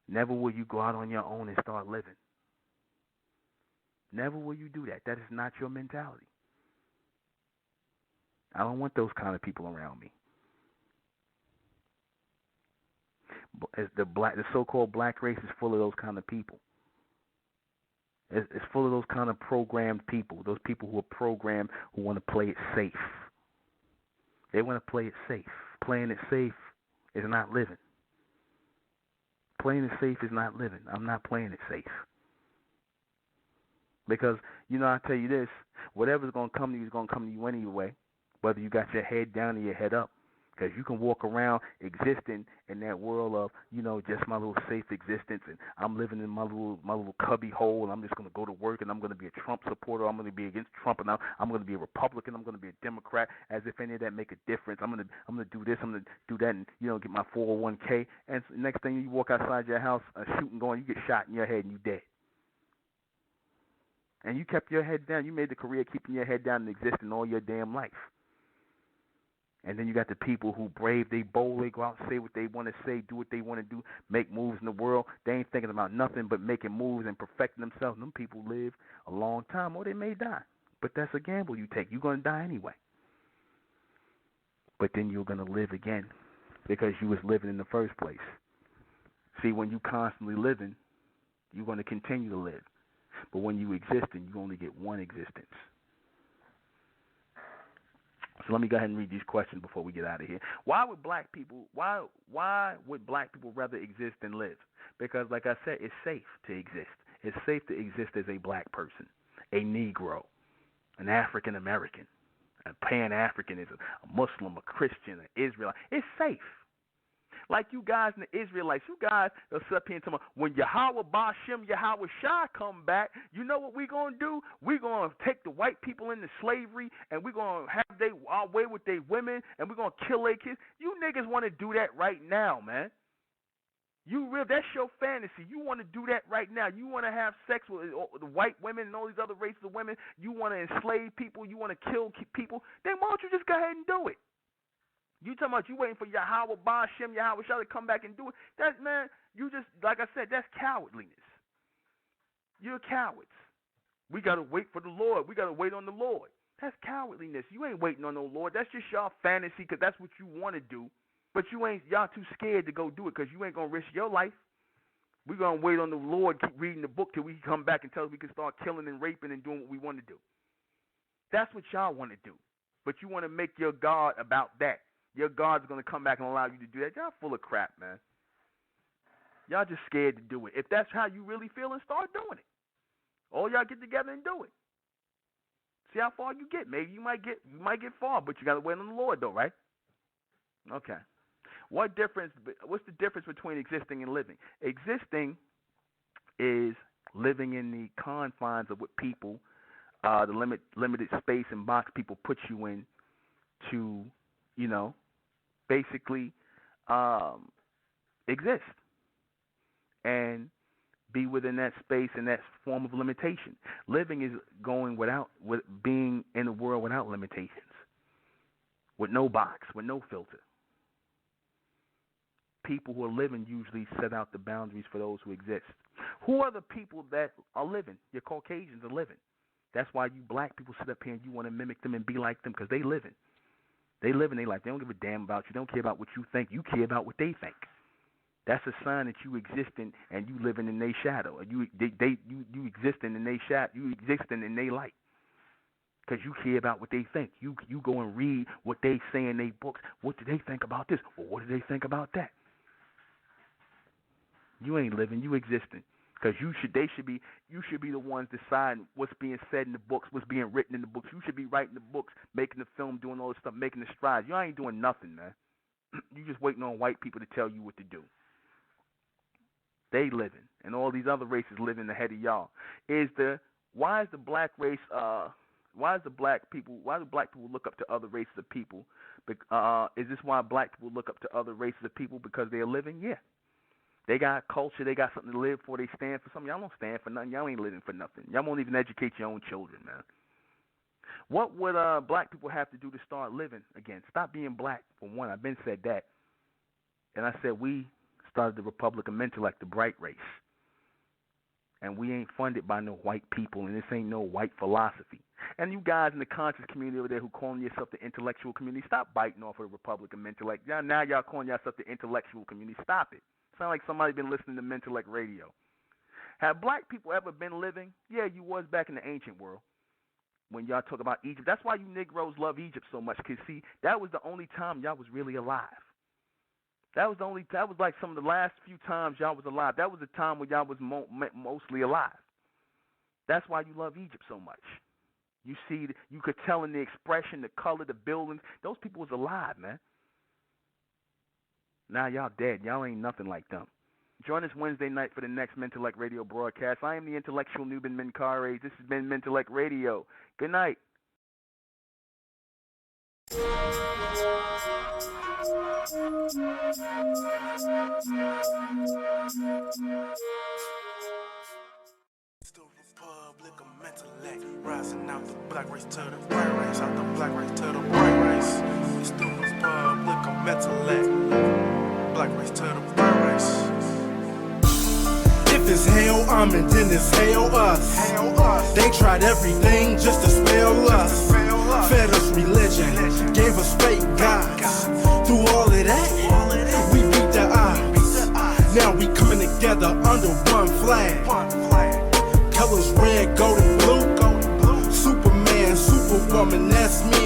Never will you go out on your own and start living. Never will you do that. That is not your mentality. I don't want those kind of people around me. As the so-called black race is full of those kind of people. It's full of those kind of programmed people. Those people who are programmed who want to play it safe. They want to play it safe. Playing it safe is not living. Playing it safe is not living. I'm not playing it safe. Because, I tell you this, whatever's going to come to you is going to come to you anyway, whether you got your head down or your head up. Because you can walk around existing in that world of, just my little safe existence, and I'm living in my little cubby hole, and I'm just going to go to work, and I'm going to be a Trump supporter, I'm going to be against Trump, and I'm going to be a Republican, I'm going to be a Democrat, as if any of that make a difference. I'm going to do this, I'm going to do that, and, get my 401k, and next thing you walk outside your house, a shooting going, you get shot in your head, and you dead. And you kept your head down. You made the career keeping your head down and existing all your damn life. And then you got the people who brave, they bold, they go out and say what they want to say, do what they want to do, make moves in the world. They ain't thinking about nothing but making moves and perfecting themselves. Them people live a long time, or they may die. But that's a gamble you take. You're going to die anyway. But then you're going to live again because you was living in the first place. See, when you constantly living, you're going to continue to live. But when you existing, you only get one existence. So let me go ahead and read these questions before we get out of here. Why would black people rather exist than live? Because like I said, it's safe to exist. It's safe to exist as a black person, a Negro, an African American, a Pan-Africanism, a Muslim, a Christian, an Israelite. It's safe. Like you guys in the Israelites, you guys will sit up here and tell me, when Yahweh Ba'Shem, Yahweh Shai come back, you know what we're going to do? We're going to take the white people into slavery, and we're going to have our way with their women, and we're going to kill their kids. You niggas want to do that right now, man. That's your fantasy. You want to do that right now. You want to have sex with the white women and all these other races of women. You want to enslave people. You want to kill people. Then why don't you just go ahead and do it? You talking about you waiting for Yahweh Ba'Shem, Yahweh Shai to come back and do it. That, man, you just, like I said, that's cowardliness. You're cowards. We got to wait for the Lord. We got to wait on the Lord. That's cowardliness. You ain't waiting on no Lord. That's just y'all fantasy because that's what you want to do. But y'all too scared to go do it because you ain't going to risk your life. We're going to wait on the Lord, keep reading the book till we come back and tell us we can start killing and raping and doing what we want to do. That's what y'all want to do. But you want to make your God about that. Your God's going to come back and allow you to do that. Y'all full of crap, man. Y'all just scared to do it. If that's how you really feel, then start doing it. All y'all get together and do it. See how far you get. Maybe you might get far, but you got to wait on the Lord, though, right? Okay. What's the difference between existing and living? Existing is living in the confines of what people, the limited space and box people put you in to, basically exist and be within that space and that form of limitation. Living is being in the world without limitations, with no box, with no filter. People who are living usually set out the boundaries for those who exist. Who are the people that are living? Your Caucasians are living. That's why you black people sit up here and you want to mimic them and be like them because they living. They live in their life. They don't give a damn about you. They don't care about what you think. You care about what they think. That's a sign that you existing and you living in their shadow. You existing in their shadow. You existing in their light. Because you care about what they think. You go and read what they say in their books. What do they think about this? Or what do they think about that? You ain't living. You existing. Because you should be the ones deciding what's being said in the books, what's being written in the books. You should be writing the books, making the film, doing all this stuff, making the strides. You ain't doing nothing, man. You just waiting on white people to tell you what to do. They living, and all these other races living ahead of y'all. Why do black people look up to other races of people? Is this why black people look up to other races of people because they're living? Yeah. They got culture. They got something to live for. They stand for something. Y'all don't stand for nothing. Y'all ain't living for nothing. Y'all won't even educate your own children, man. What would black people have to do to start living again? Stop being black, for one. I've been said that. And I said we started the Republic of Mentellect, the bright race. And we ain't funded by no white people, and this ain't no white philosophy. And you guys in the conscious community over there who calling yourself the intellectual community, stop biting off of the Republic of Mentellect. Now y'all calling yourself the intellectual community. Stop it. Sound like somebody been listening to Mentellect radio. Have black people ever been living? Yeah, you was back in the ancient world when y'all talk about Egypt. That's why you Negroes love Egypt so much, because, see, that was the only time y'all was really alive. That was like some of the last few times y'all was alive. That was the time when y'all was mostly alive. That's why you love Egypt so much. You see, you could tell in the expression, the color, the buildings. Those people was alive, man. Now y'all dead. Y'all ain't nothing like them. Join us Wednesday night for the next Mentellect Radio broadcast. I am the intellectual Nuben Menkaure. This has been Mentellect Radio. Good night. It's the Republic of intellect. Rising out the black race to the bright race, out the black race to the bright race. The students public, I'm intellect. Black race to the bright race. If it's hell, I'm and then it's hell us. They tried everything just to spell us. Fed us religion, gave us fake gods. Through all of that, we beat the odds. Now we coming together under one flag. Colors red, gold, and blue. Superman, superwoman, that's me